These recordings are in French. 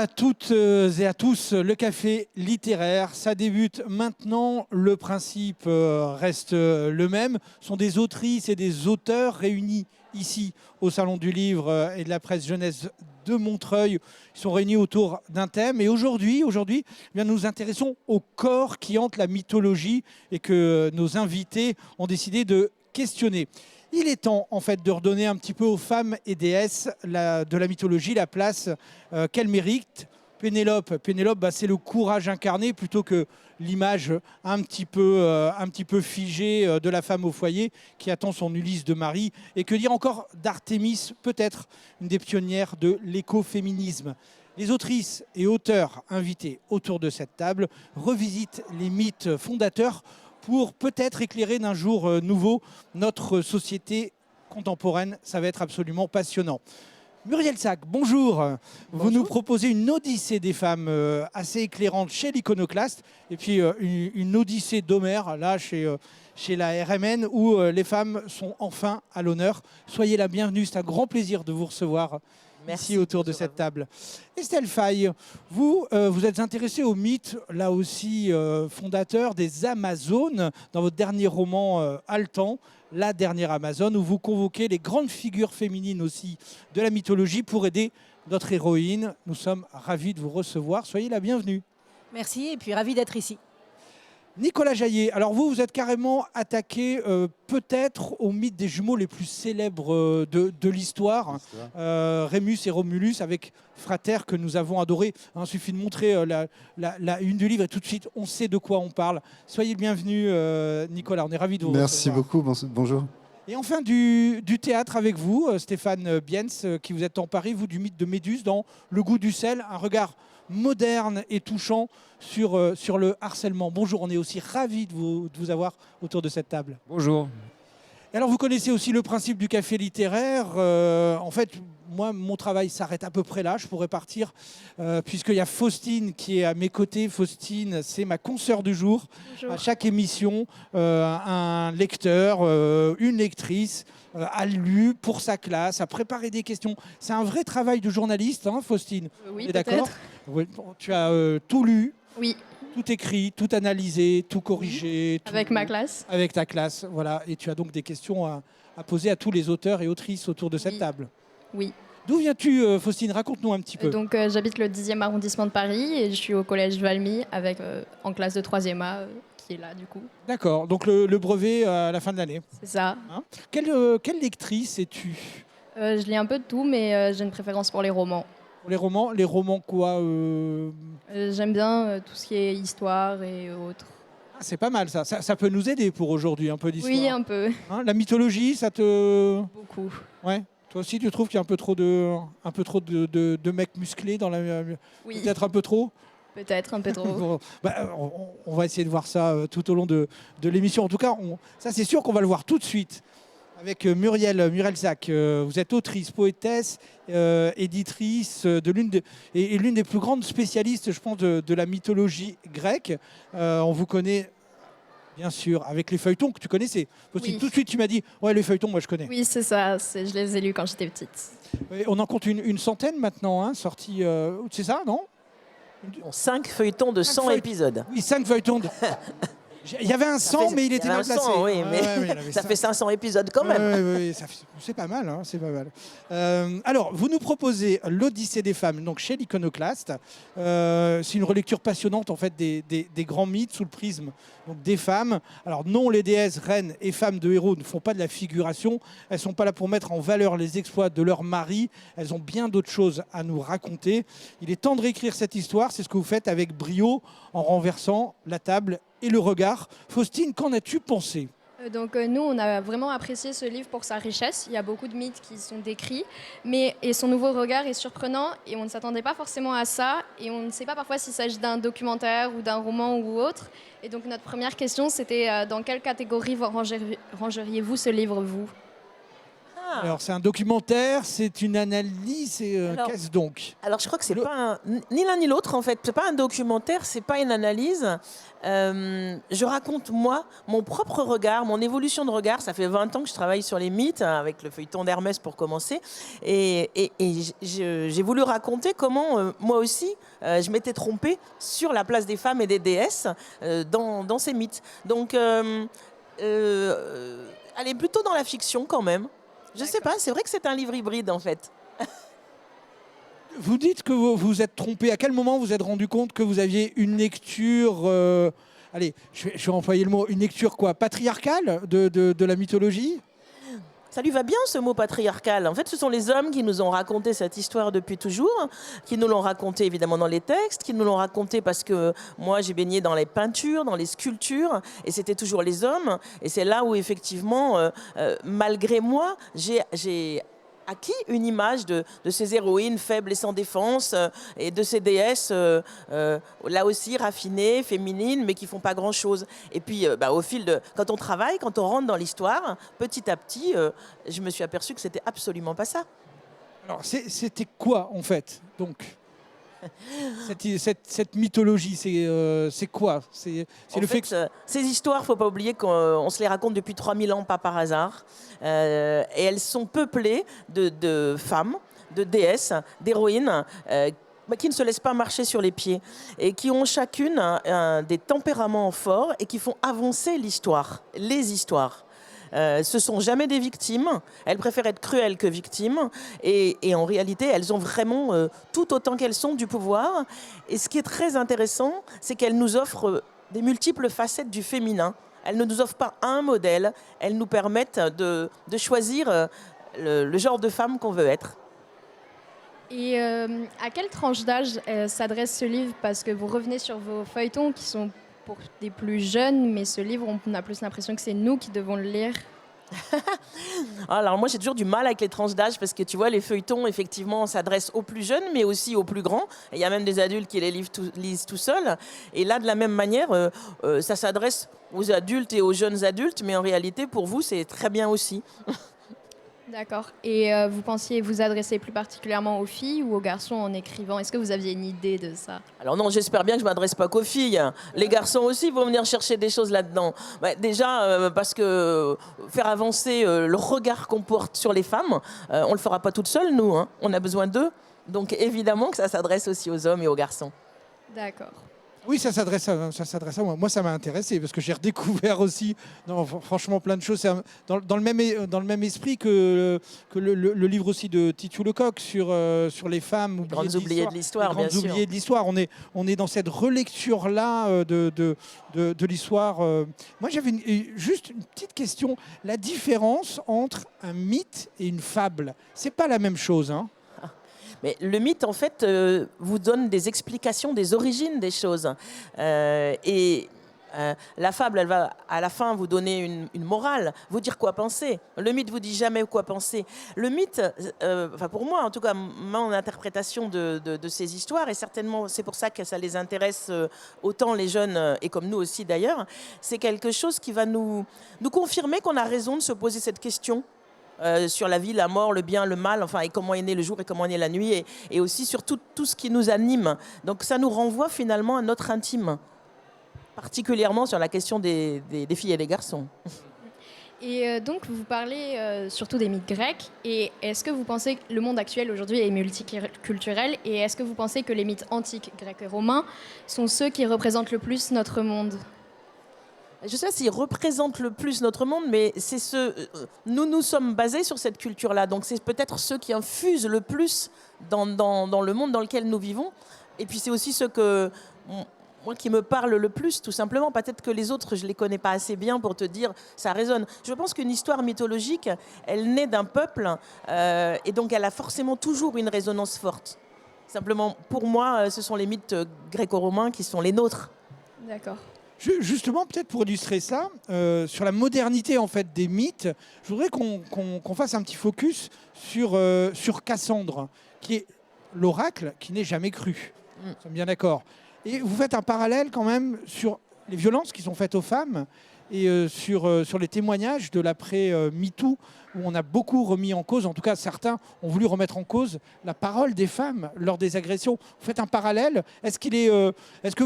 à toutes et à tous, le café littéraire, ça débute maintenant. Le principe reste le même. Ce sont des autrices et des auteurs réunis ici au Salon du Livre et de la Presse Jeunesse de Montreuil. Ils sont réunis autour d'un thème. Et aujourd'hui, eh bien, nous nous intéressons au corps qui hante la mythologie et que nos invités ont décidé de questionner. Il est temps, en fait, de redonner un petit peu aux femmes et déesses de la mythologie la place qu'elles méritent. Pénélope, c'est le courage incarné plutôt que l'image un petit peu figée de la femme au foyer qui attend son Ulysse de Marie. Et que dire encore d'Artémis, peut-être une des pionnières de l'écoféminisme. Les autrices et auteurs invités autour de cette table revisitent les mythes fondateurs pour peut-être éclairer d'un jour nouveau notre société contemporaine. Ça va être absolument passionnant. Muriel Sac, bonjour. Bonjour. Vous nous proposez une odyssée des femmes assez éclairante chez l'Iconoclaste et puis une odyssée d'Homère, là, chez la RMN, où les femmes sont enfin à l'honneur. Soyez la bienvenue, c'est un grand plaisir de vous recevoir. Merci, ici autour de cette table. Estelle Faye, vous êtes intéressée au mythe, là aussi fondateur des Amazones, dans votre dernier roman haletant, La dernière Amazone, où vous convoquez les grandes figures féminines aussi de la mythologie pour aider notre héroïne. Nous sommes ravis de vous recevoir. Soyez la bienvenue. Merci et puis ravi d'être ici. Nicolas Jaillet, alors vous êtes carrément attaqué peut-être au mythe des jumeaux les plus célèbres de l'histoire, Rémus et Romulus avec Frater que nous avons adoré. Il suffit de montrer la une du livre et tout de suite on sait de quoi on parle. Soyez le bienvenu Nicolas, on est ravis de vous recevoir. Merci beaucoup, bonjour. Et enfin du théâtre avec vous, Stéphane Biens, qui vous êtes emparé, vous, du mythe de Méduse dans Le goût du sel, un regard moderne et touchant sur le harcèlement. Bonjour, on est aussi ravis de vous avoir autour de cette table. Bonjour. Et alors vous connaissez aussi le principe du café littéraire. En fait, moi, mon travail s'arrête à peu près là. Je pourrais partir puisqu'il y a Faustine qui est à mes côtés. Faustine, c'est ma consoeur du jour. Bonjour. À chaque émission, un lecteur, une lectrice a lu pour sa classe, a préparé des questions. C'est un vrai travail de journaliste, hein, Faustine. Oui, d'accord. Oui, tu as tout lu. Oui. Tout écrit, tout analysé, tout corrigé. Tout... Avec ma classe. Avec ta classe, voilà. Et tu as donc des questions à poser à tous les auteurs et autrices autour de cette table. Oui. D'où viens-tu, Faustine? Raconte-nous un petit peu. Donc, j'habite le 10e arrondissement de Paris et je suis au collège Valmy avec, en classe de 3e A qui est là du coup. D'accord, donc le brevet à la fin de l'année. C'est ça. Hein, quelle lectrice es-tu? Je lis un peu de tout, mais j'ai une préférence pour les romans. Pour les romans quoi J'aime bien tout ce qui est histoire et autres. Ah, c'est pas mal ça. Ça peut nous aider pour aujourd'hui, un peu d'histoire. Oui, un peu. Hein, la mythologie, ça te... Beaucoup. Ouais. Toi aussi, tu trouves qu'il y a un peu trop de mecs musclés dans la... Oui. Peut-être un peu trop? Peut-être un peu trop. On va essayer de voir ça tout au long de l'émission. En tout cas, ça c'est sûr qu'on va le voir tout de suite avec Muriel Sac. Vous êtes autrice, poétesse, éditrice de l'une des plus grandes spécialistes, je pense, de la mythologie grecque. On vous connaît bien sûr avec les feuilletons que tu connaissais. Oui. Tout de suite, tu m'as dit, ouais, les feuilletons, moi je connais. Oui, c'est ça. Je les ai lus quand j'étais petite. Et on en compte une centaine maintenant, hein, sortis. C'est ça, non? 5 feuilletons de 100 épisodes. Oui, 5 feuilletons. Il y avait un 100, mais il était mal placé. Oui, mais ça fait 500 épisodes quand même. Oui, c'est pas mal, hein, c'est pas mal. Alors, vous nous proposez l'Odyssée des femmes, donc chez l'Iconoclaste. C'est une relecture passionnante en fait des grands mythes sous le prisme donc des femmes. Alors non, les déesses, reines et femmes de héros ne font pas de la figuration. Elles sont pas là pour mettre en valeur les exploits de leur mari. Elles ont bien d'autres choses à nous raconter. Il est temps de réécrire cette histoire. C'est ce que vous faites avec brio en renversant la table et le regard. Faustine, qu'en as-tu pensé? Donc nous, on a vraiment apprécié ce livre pour sa richesse. Il y a beaucoup de mythes qui sont décrits, et son nouveau regard est surprenant et on ne s'attendait pas forcément à ça. Et on ne sait pas parfois s'il s'agit d'un documentaire ou d'un roman ou autre. Et donc notre première question, c'était dans quelle catégorie rangeriez-vous ce livre, vous? Alors, c'est un documentaire, c'est une analyse, qu'est-ce donc? Alors, je crois que c'est pas ni l'un ni l'autre, en fait. C'est pas un documentaire, c'est pas une analyse. Je raconte, moi, mon propre regard, mon évolution de regard. Ça fait 20 ans que je travaille sur les mythes, avec le feuilleton d'Hermès pour commencer. Et j'ai voulu raconter comment, moi aussi, je m'étais trompée sur la place des femmes et des déesses dans ces mythes. Donc, elle est plutôt dans la fiction quand même. Je sais pas, c'est vrai que c'est un livre hybride en fait. Vous dites que vous vous êtes trompé. À quel moment vous vous êtes rendu compte que vous aviez une lecture, allez, je vais employer le mot, une lecture quoi, patriarcale de la mythologie? Ça lui va bien ce mot patriarcal. En fait, ce sont les hommes qui nous ont raconté cette histoire depuis toujours, qui nous l'ont raconté évidemment dans les textes, qui nous l'ont raconté parce que moi j'ai baigné dans les peintures, dans les sculptures, et c'était toujours les hommes. Et c'est là où effectivement, malgré moi, j'ai acquis une image de ces héroïnes faibles et sans défense et de ces déesses là aussi raffinées, féminines, mais qui font pas grand-chose. Et puis au fil de... Quand on travaille, quand on rentre dans l'histoire, petit à petit, je me suis aperçue que c'était absolument pas ça. Alors, c'était quoi en fait donc cette mythologie, c'est quoi? C'est le fait que... Ces histoires, faut pas oublier qu'on se les raconte depuis 3000 ans, pas par hasard. Et elles sont peuplées de femmes, de déesses, d'héroïnes, qui ne se laissent pas marcher sur les pieds et qui ont chacune des tempéraments forts et qui font avancer l'histoire, les histoires. Ce sont jamais des victimes. Elles préfèrent être cruelles que victimes. Et en réalité, elles ont vraiment, tout autant qu'elles sont, du pouvoir. Et ce qui est très intéressant, c'est qu'elles nous offrent des multiples facettes du féminin. Elles ne nous offrent pas un modèle. Elles nous permettent de choisir le genre de femme qu'on veut être. Et à quelle tranche d'âge s'adresse ce livre? Parce que vous revenez sur vos feuilletons qui sont pour des plus jeunes, mais ce livre, on a plus l'impression que c'est nous qui devons le lire. Alors moi j'ai toujours du mal avec les tranches d'âge parce que tu vois les feuilletons effectivement s'adressent aux plus jeunes mais aussi aux plus grands. Il y a même des adultes qui les lisent tout seuls. Et là de la même manière ça s'adresse aux adultes et aux jeunes adultes, mais en réalité pour vous c'est très bien aussi. D'accord. Et vous pensiez vous adresser plus particulièrement aux filles ou aux garçons en écrivant? Est-ce que vous aviez une idée de ça? Alors non, j'espère bien que je ne m'adresse pas qu'aux filles. Les garçons aussi vont venir chercher des choses là-dedans. Déjà, parce que faire avancer le regard qu'on porte sur les femmes, on ne le fera pas toute seule, nous. Hein. On a besoin d'eux. Donc évidemment que ça s'adresse aussi aux hommes et aux garçons. D'accord. Oui, ça s'adresse à moi. Moi, ça m'a intéressé parce que j'ai redécouvert aussi, franchement, plein de choses. Dans le même esprit que le livre aussi de Titu Lecoq sur les femmes oubliées de l'histoire, bien sûr. Grandes oubliées de l'histoire. On est dans cette relecture-là de l'histoire. Moi, j'avais juste une petite question. La différence entre un mythe et une fable, c'est pas la même chose, hein? Mais le mythe, en fait, vous donne des explications des origines des choses. La fable, elle va à la fin vous donner une morale, vous dire quoi penser. Le mythe vous dit jamais quoi penser. Le mythe, pour moi, en tout cas, mon interprétation de ces histoires, et certainement c'est pour ça que ça les intéresse autant les jeunes, et comme nous aussi d'ailleurs, c'est quelque chose qui va nous confirmer qu'on a raison de se poser cette question. Sur la vie, la mort, le bien, le mal, enfin, et comment est né le jour et comment est née la nuit, et aussi sur tout ce qui nous anime. Donc ça nous renvoie finalement à notre intime, particulièrement sur la question des filles et des garçons. Et donc, vous parlez surtout des mythes grecs. Et est-ce que vous pensez que le monde actuel aujourd'hui est multiculturel? Et est-ce que vous pensez que les mythes antiques, grecs et romains, sont ceux qui représentent le plus notre monde? Je ne sais pas s'ils représentent le plus notre monde, mais c'est nous sommes basés sur cette culture-là. Donc c'est peut-être ceux qui infusent le plus dans le monde dans lequel nous vivons. Et puis c'est aussi ceux moi qui me parlent le plus, tout simplement. Peut-être que les autres, je ne les connais pas assez bien pour te dire, ça résonne. Je pense qu'une histoire mythologique, elle naît d'un peuple, et donc elle a forcément toujours une résonance forte. Simplement, pour moi, ce sont les mythes gréco-romains qui sont les nôtres. D'accord. Justement, peut-être pour illustrer ça, sur la modernité en fait des mythes, je voudrais qu'on fasse un petit focus sur Cassandre, qui est l'oracle qui n'est jamais cru. Nous sommes bien d'accord. Et vous faites un parallèle quand même sur les violences qui sont faites aux femmes et sur les témoignages de l'après MeToo, où on a beaucoup remis en cause, en tout cas certains ont voulu remettre en cause la parole des femmes lors des agressions. Vous faites un parallèle. Est-ce que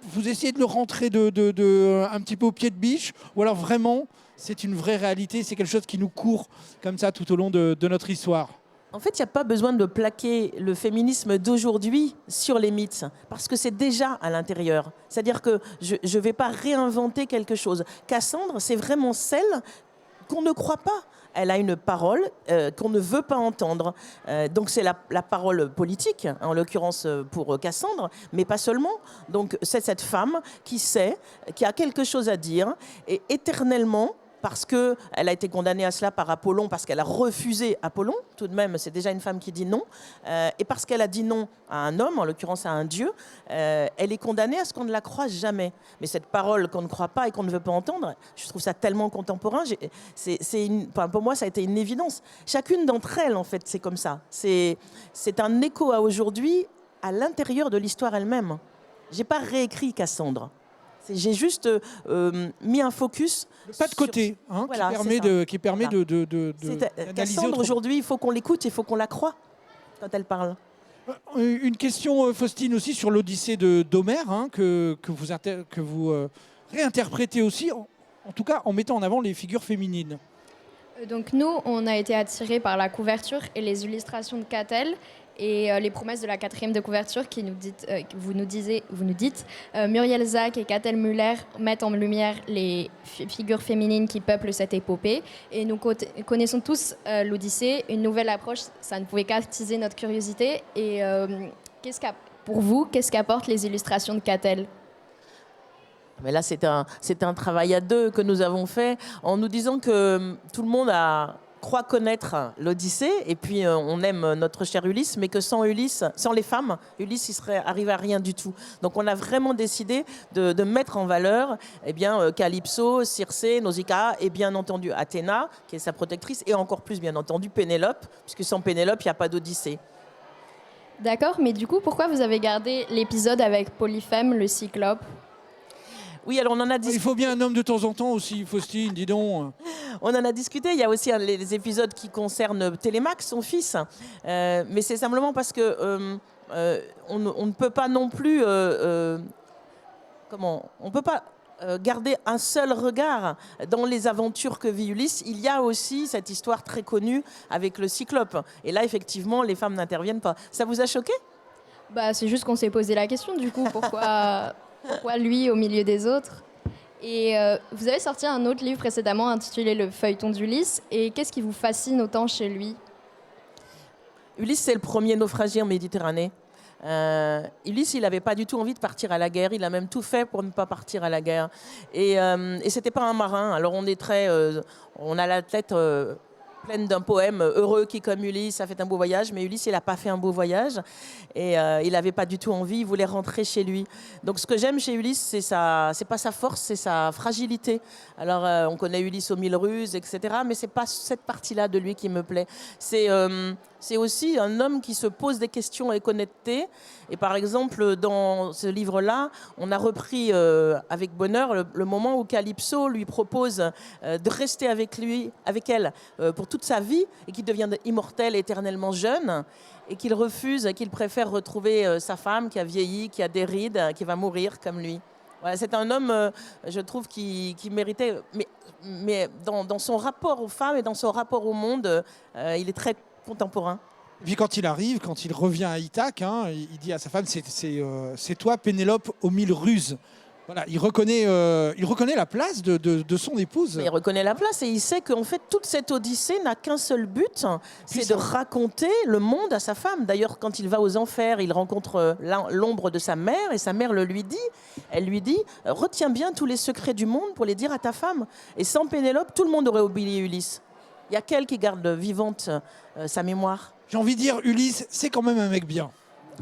vous essayez de le rentrer un petit peu au pied de biche, ou alors vraiment c'est une vraie réalité, c'est quelque chose qui nous court comme ça tout au long de notre histoire? En fait, il n'y a pas besoin de plaquer le féminisme d'aujourd'hui sur les mythes, parce que c'est déjà à l'intérieur. C'est-à-dire que je ne vais pas réinventer quelque chose. Cassandre, c'est vraiment celle qu'on ne croit pas. Elle a une parole qu'on ne veut pas entendre. Donc c'est la parole politique, en l'occurrence pour Cassandre, mais pas seulement. Donc c'est cette femme qui sait, qui a quelque chose à dire, et éternellement, parce qu'elle a été condamnée à cela par Apollon, parce qu'elle a refusé Apollon, tout de même, c'est déjà une femme qui dit non, et parce qu'elle a dit non à un homme, en l'occurrence à un dieu, elle est condamnée à ce qu'on ne la croise jamais. Mais cette parole qu'on ne croit pas et qu'on ne veut pas entendre, je trouve ça tellement contemporain, pour moi, ça a été une évidence. Chacune d'entre elles, en fait, c'est comme ça. C'est un écho à aujourd'hui, à l'intérieur de l'histoire elle-même. Je n'ai pas réécrit Cassandre. J'ai juste mis un focus. Le pas de côté, voilà, qui permet voilà. d'analyser Cassandre, aujourd'hui, il faut qu'on l'écoute, il faut qu'on la croie quand elle parle. Une question, Faustine, aussi sur l'Odyssée d'Homère, que vous réinterprétez aussi, en tout cas en mettant en avant les figures féminines. Donc nous, on a été attirés par la couverture et les illustrations de Catel et les promesses de la 4e de couverture qui nous vous nous dites Muriel Zack et Catel Müller mettent en lumière les figures féminines qui peuplent cette épopée. Et nous connaissons tous l'Odyssée, une nouvelle approche, ça ne pouvait qu'attiser notre curiosité. Et pour vous, qu'est-ce qu'apportent les illustrations de Catel ? Mais là, c'est un travail à deux que nous avons fait en nous disant que tout le monde croit connaître l'Odyssée et puis on aime notre cher Ulysse, mais que sans Ulysse, sans les femmes, Ulysse il serait arrivé à rien du tout. Donc on a vraiment décidé de mettre en valeur Calypso, Circé, Nausicaa et bien entendu Athéna, qui est sa protectrice, et encore plus bien entendu Pénélope, puisque sans Pénélope, il n'y a pas d'Odyssée. D'accord, mais du coup, pourquoi vous avez gardé l'épisode avec Polyphème, le cyclope ? Oui, alors on en a discuté. Il faut bien un homme de temps en temps aussi, Faustine, dis donc. On en a discuté. Il y a aussi les épisodes qui concernent Télémaque, son fils. Mais c'est simplement parce que on ne peut pas non plus... on ne peut pas garder un seul regard dans les aventures que vit Ulysse. Il y a aussi cette histoire très connue avec le Cyclope. Et là, effectivement, les femmes n'interviennent pas. Ça vous a choqué ? C'est juste qu'on s'est posé la question, du coup, pourquoi lui au milieu des autres ? Et vous avez sorti un autre livre précédemment intitulé Le feuilleton d'Ulysse. Et qu'est-ce qui vous fascine autant chez lui ? Ulysse, c'est le premier naufragé en Méditerranée. Ulysse, il n'avait pas du tout envie de partir à la guerre. Il a même tout fait pour ne pas partir à la guerre. Et c'était pas un marin. Alors on a la tête pleine d'un poème heureux qui, comme Ulysse, a fait un beau voyage. Mais Ulysse, il n'a pas fait un beau voyage. Et il n'avait pas du tout envie. Il voulait rentrer chez lui. Donc ce que j'aime chez Ulysse, c'est pas sa force, c'est sa fragilité. Alors on connaît Ulysse aux 1000 ruses, etc. Mais c'est pas cette partie-là de lui qui me plaît. C'est aussi un homme qui se pose des questions avec honnêteté. Et par exemple, dans ce livre-là, on a repris avec bonheur le moment où Calypso lui propose de rester avec elle pour toute sa vie et qu'il devienne immortel, éternellement jeune, et qu'il refuse, qu'il préfère retrouver sa femme qui a vieilli, qui a des rides, qui va mourir comme lui. Voilà, c'est un homme, je trouve, qui méritait, mais dans son rapport aux femmes et dans son rapport au monde, il est très contemporain. Et puis quand il revient à Ithaque, il dit à sa femme, c'est toi Pénélope aux 1000 ruses. Voilà, il reconnaît la place de son épouse. Il reconnaît la place et il sait qu'en fait, toute cette odyssée n'a qu'un seul but, c'est de raconter le monde à sa femme. D'ailleurs, quand il va aux enfers, il rencontre l'ombre de sa mère et sa mère lui dit. Elle lui dit, retiens bien tous les secrets du monde pour les dire à ta femme. Et sans Pénélope, tout le monde aurait oublié Ulysse. Il y a qu'elle qui garde vivante sa mémoire. J'ai envie de dire, Ulysse, c'est quand même un mec bien.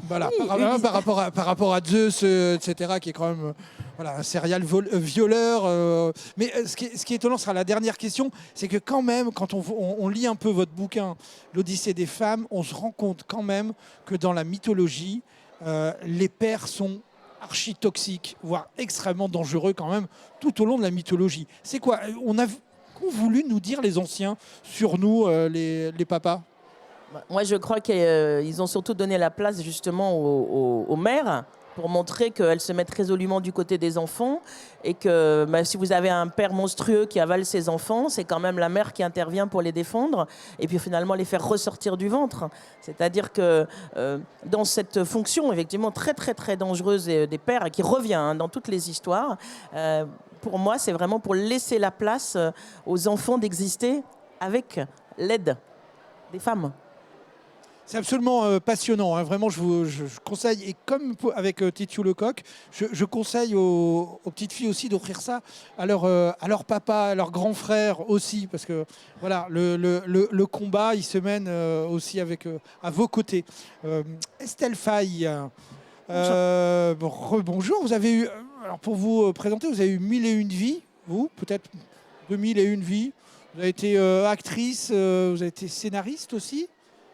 Voilà, Oui, par rapport à Zeus, etc., qui est quand même un serial violeur. Mais ce qui est étonnant, ce sera la dernière question, c'est que quand même, quand on lit un peu votre bouquin, l'Odyssée des femmes, on se rend compte quand même que dans la mythologie, les pères sont archi toxiques, voire extrêmement dangereux quand même, tout au long de la mythologie. C'est quoi qu'ont voulu nous dire les anciens sur nous, les papas? Moi, je crois qu'ils ont surtout donné la place justement aux mères pour montrer qu'elles se mettent résolument du côté des enfants et que si vous avez un père monstrueux qui avale ses enfants, c'est quand même la mère qui intervient pour les défendre et puis finalement les faire ressortir du ventre. C'est-à-dire que dans cette fonction effectivement très très très dangereuse des pères et qui revient dans toutes les histoires, pour moi c'est vraiment pour laisser la place aux enfants d'exister avec l'aide des femmes. C'est absolument passionnant, hein. Vraiment, je conseille, et comme avec Titiou Lecoq, je conseille aux petites filles aussi d'offrir ça à leur papa, à leur grand frère aussi, parce que voilà, le combat, il se mène aussi à vos côtés. Estelle Faye, bonjour, vous avez eu, alors pour vous présenter, vous avez eu 1001 vies, vous, peut-être 2001 vies, vous avez été actrice, vous avez été scénariste aussi.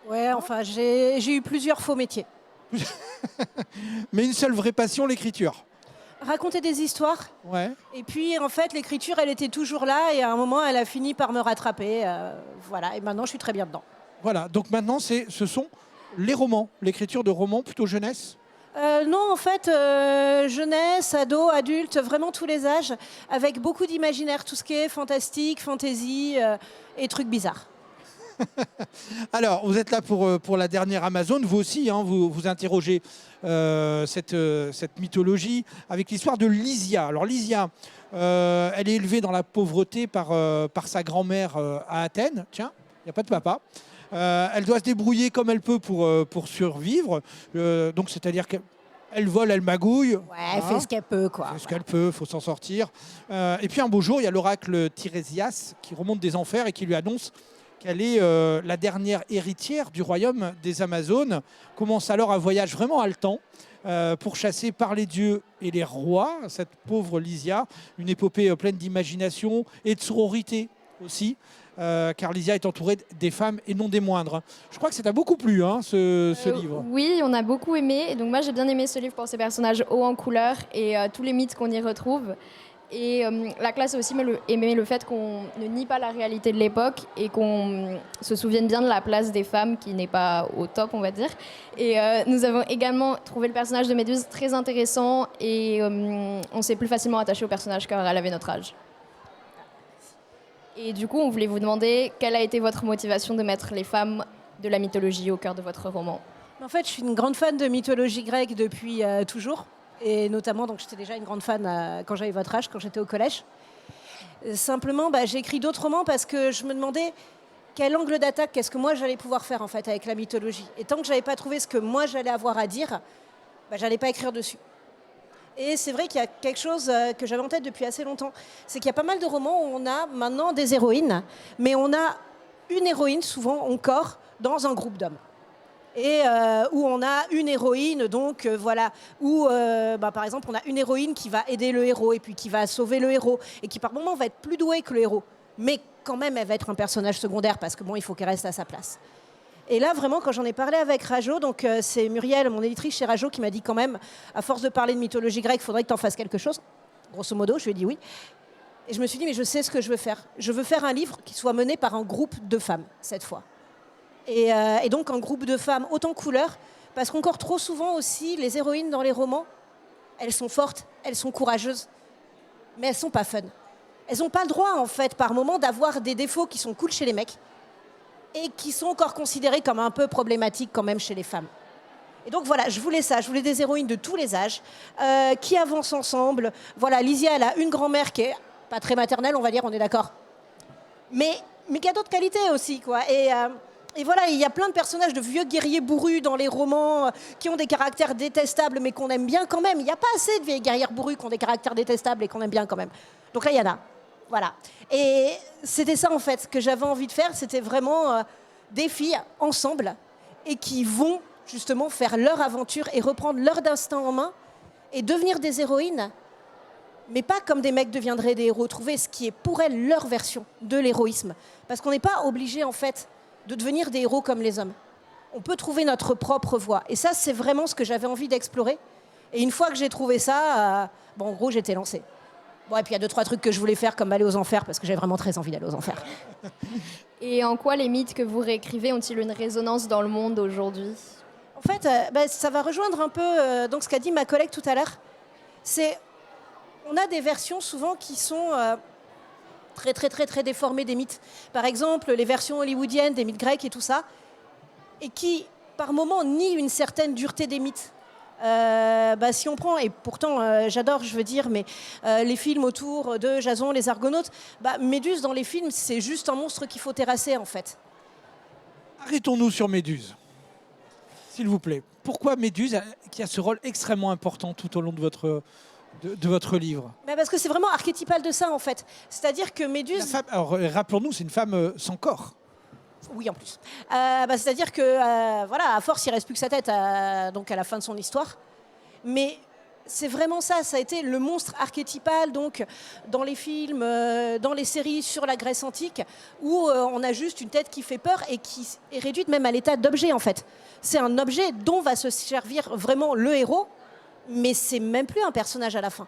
Ouais, enfin, j'ai eu plusieurs faux métiers. Mais une seule vraie passion, l'écriture. Raconter des histoires. Ouais. Et puis, en fait, l'écriture, elle était toujours là. Et à un moment, elle a fini par me rattraper. Voilà. Et maintenant, je suis très bien dedans. Voilà. Donc maintenant, ce sont les romans. L'écriture de romans, plutôt jeunesse. Non, en fait, jeunesse, ado, adulte, vraiment tous les âges. Avec beaucoup d'imaginaire. Tout ce qui est fantastique, fantasy et trucs bizarres. Alors, vous êtes là pour la dernière Amazon, vous aussi, hein, vous interrogez cette mythologie avec l'histoire de Lysia. Alors Lysia, elle est élevée dans la pauvreté par sa grand-mère à Athènes. Tiens, il n'y a pas de papa. Elle doit se débrouiller comme elle peut pour survivre. Donc, c'est-à-dire qu'elle vole, elle magouille. Ouais, elle fait ce qu'elle peut, quoi. Elle fait ce qu'elle peut, il faut s'en sortir. Et puis un beau jour, il y a l'oracle Tirésias qui remonte des enfers et qui lui annonce qu'elle est la dernière héritière du royaume des Amazones. Commence alors un voyage vraiment haletant pour chasser par les dieux et les rois cette pauvre Lysia. Une épopée pleine d'imagination et de sororité aussi, car Lysia est entourée des femmes et non des moindres. Je crois que ça t'a beaucoup plu, hein, ce livre. Oui, on a beaucoup aimé. Et donc moi, j'ai bien aimé ce livre pour ses personnages hauts en couleur et tous les mythes qu'on y retrouve. Et la classe a aussi aimé le fait qu'on ne nie pas la réalité de l'époque et qu'on se souvienne bien de la place des femmes qui n'est pas au top, on va dire. Et nous avons également trouvé le personnage de Méduse très intéressant et on s'est plus facilement attaché au personnage car elle avait notre âge. Et du coup, on voulait vous demander quelle a été votre motivation de mettre les femmes de la mythologie au cœur de votre roman. En fait, je suis une grande fan de mythologie grecque depuis toujours. Et notamment, donc j'étais déjà une grande fan quand j'avais votre âge, quand j'étais au collège. Simplement, j'ai écrit d'autres romans parce que je me demandais quel angle d'attaque, qu'est-ce que moi j'allais pouvoir faire en fait avec la mythologie. Et tant que j'avais pas trouvé ce que moi j'allais avoir à dire, j'allais pas écrire dessus. Et c'est vrai qu'il y a quelque chose que j'avais en tête depuis assez longtemps, c'est qu'il y a pas mal de romans où on a maintenant des héroïnes, mais on a une héroïne souvent encore dans un groupe d'hommes. Et où on a une héroïne, donc voilà, où par exemple on a une héroïne qui va aider le héros et puis qui va sauver le héros et qui par moments va être plus douée que le héros, mais quand même elle va être un personnage secondaire parce que bon, il faut qu'elle reste à sa place. Et là vraiment quand j'en ai parlé avec Rajo, donc c'est Muriel, mon éditrice chez Rajo, qui m'a dit quand même, à force de parler de mythologie grecque, il faudrait que tu en fasses quelque chose. Grosso modo, je lui ai dit oui. Et je me suis dit mais je sais ce que je veux faire. Je veux faire un livre qui soit mené par un groupe de femmes cette fois. Et donc un groupe de femmes autant couleur, parce qu'encore trop souvent aussi, les héroïnes dans les romans, elles sont fortes, elles sont courageuses, mais elles sont pas fun. Elles n'ont pas le droit, en fait, par moment, d'avoir des défauts qui sont cool chez les mecs et qui sont encore considérés comme un peu problématiques quand même chez les femmes. Et donc voilà, je voulais ça, je voulais des héroïnes de tous les âges, qui avancent ensemble. Voilà, Lysia, elle a une grand-mère qui est pas très maternelle, on va dire, on est d'accord, mais qui a d'autres qualités aussi, quoi. Et voilà, il y a plein de personnages de vieux guerriers bourrus dans les romans qui ont des caractères détestables mais qu'on aime bien quand même. Il n'y a pas assez de vieilles guerrières bourrues qui ont des caractères détestables et qu'on aime bien quand même. Donc là, il y en a. Voilà. Et c'était ça en fait que j'avais envie de faire. C'était vraiment des filles ensemble et qui vont justement faire leur aventure et reprendre leur destin en main et devenir des héroïnes, mais pas comme des mecs deviendraient des héros. Trouver ce qui est pour elles leur version de l'héroïsme. Parce qu'on n'est pas obligé en fait de devenir des héros comme les hommes. On peut trouver notre propre voie. Et ça, c'est vraiment ce que j'avais envie d'explorer. Et une fois que j'ai trouvé ça, en gros, j'étais lancée. Bon, et puis il y a 2-3 trucs que je voulais faire, comme aller aux enfers, parce que j'avais vraiment très envie d'aller aux enfers. Et en quoi les mythes que vous réécrivez ont-ils une résonance dans le monde aujourd'hui? En fait, ça va rejoindre un peu donc ce qu'a dit ma collègue tout à l'heure. On a des versions souvent qui sont très, très, très, très déformées des mythes. Par exemple, les versions hollywoodiennes des mythes grecs et tout ça, et qui, par moments, nient une certaine dureté des mythes. Si on prend, et pourtant j'adore, je veux dire, mais les films autour de Jason, les Argonautes, Méduse dans les films, c'est juste un monstre qu'il faut terrasser en fait. Arrêtons-nous sur Méduse, s'il vous plaît. Pourquoi Méduse, qui a ce rôle extrêmement important tout au long de votre livre? Parce que c'est vraiment archétypal de ça en fait. C'est-à-dire que Méduse... Alors rappelons-nous, c'est une femme sans corps. Oui, en plus. C'est-à-dire que, voilà, à force, il ne reste plus que sa tête donc à la fin de son histoire. Mais c'est vraiment ça. Ça a été le monstre archétypal donc, dans les films, dans les séries sur la Grèce antique, où on a juste une tête qui fait peur et qui est réduite même à l'état d'objet, en fait. C'est un objet dont va se servir vraiment le héros, mais c'est même plus un personnage à la fin.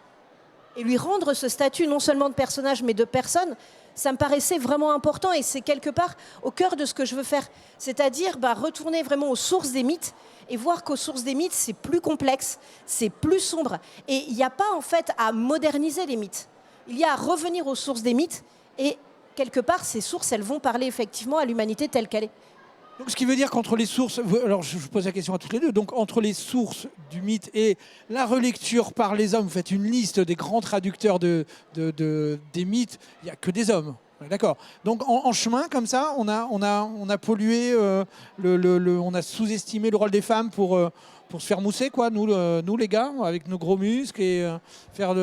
Et lui rendre ce statut non seulement de personnage, mais de personne, ça me paraissait vraiment important et c'est quelque part au cœur de ce que je veux faire. C'est-à-dire retourner vraiment aux sources des mythes et voir qu'aux sources des mythes, c'est plus complexe, c'est plus sombre. Et il n'y a pas en fait à moderniser les mythes. Il y a à revenir aux sources des mythes et quelque part, ces sources, elles vont parler effectivement à l'humanité telle qu'elle est. Donc, ce qui veut dire qu'entre les sources, alors je vous pose la question à toutes les deux, donc entre les sources du mythe et la relecture par les hommes, vous faites une liste des grands traducteurs des mythes, il n'y a que des hommes, d'accord. Donc en chemin, comme ça, on a pollué, on a sous-estimé le rôle des femmes pour se faire mousser, quoi, nous les gars, avec nos gros muscles, et faire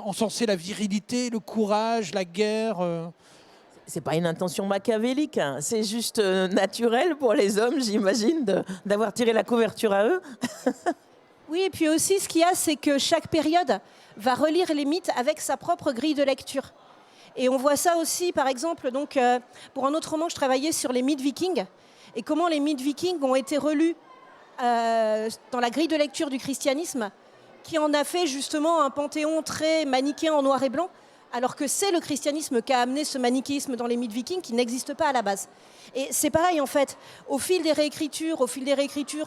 encenser la virilité, le courage, la guerre. C'est pas une intention machiavélique, hein. C'est juste naturel pour les hommes, j'imagine, d'avoir tiré la couverture à eux. Oui, et puis aussi, ce qu'il y a, c'est que chaque période va relire les mythes avec sa propre grille de lecture. Et on voit ça aussi, par exemple, donc, pour un autre roman, je travaillais sur les mythes vikings, et comment les mythes vikings ont été relus dans la grille de lecture du christianisme, qui en a fait justement un panthéon très manichéen en noir et blanc, alors que c'est le christianisme qui a amené ce manichéisme dans les mythes vikings qui n'existe pas à la base. Et c'est pareil en fait, au fil des réécritures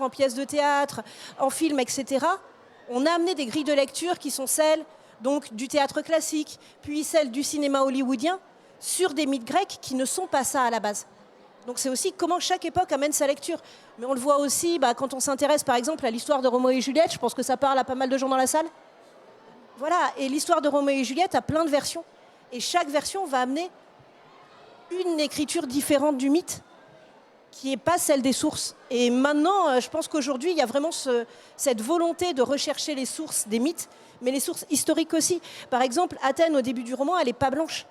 en pièces de théâtre, en films, etc., on a amené des grilles de lecture qui sont celles donc, du théâtre classique, puis celles du cinéma hollywoodien, sur des mythes grecs qui ne sont pas ça à la base. Donc c'est aussi comment chaque époque amène sa lecture. Mais on le voit aussi quand on s'intéresse par exemple à l'histoire de Roméo et Juliette, je pense que ça parle à pas mal de gens dans la salle. Voilà, et l'histoire de Roméo et Juliette a plein de versions. Et chaque version va amener une écriture différente du mythe, qui n'est pas celle des sources. Et maintenant, je pense qu'aujourd'hui, il y a vraiment cette volonté de rechercher les sources des mythes, mais les sources historiques aussi. Par exemple, Athènes, au début du roman, elle n'est pas blanche.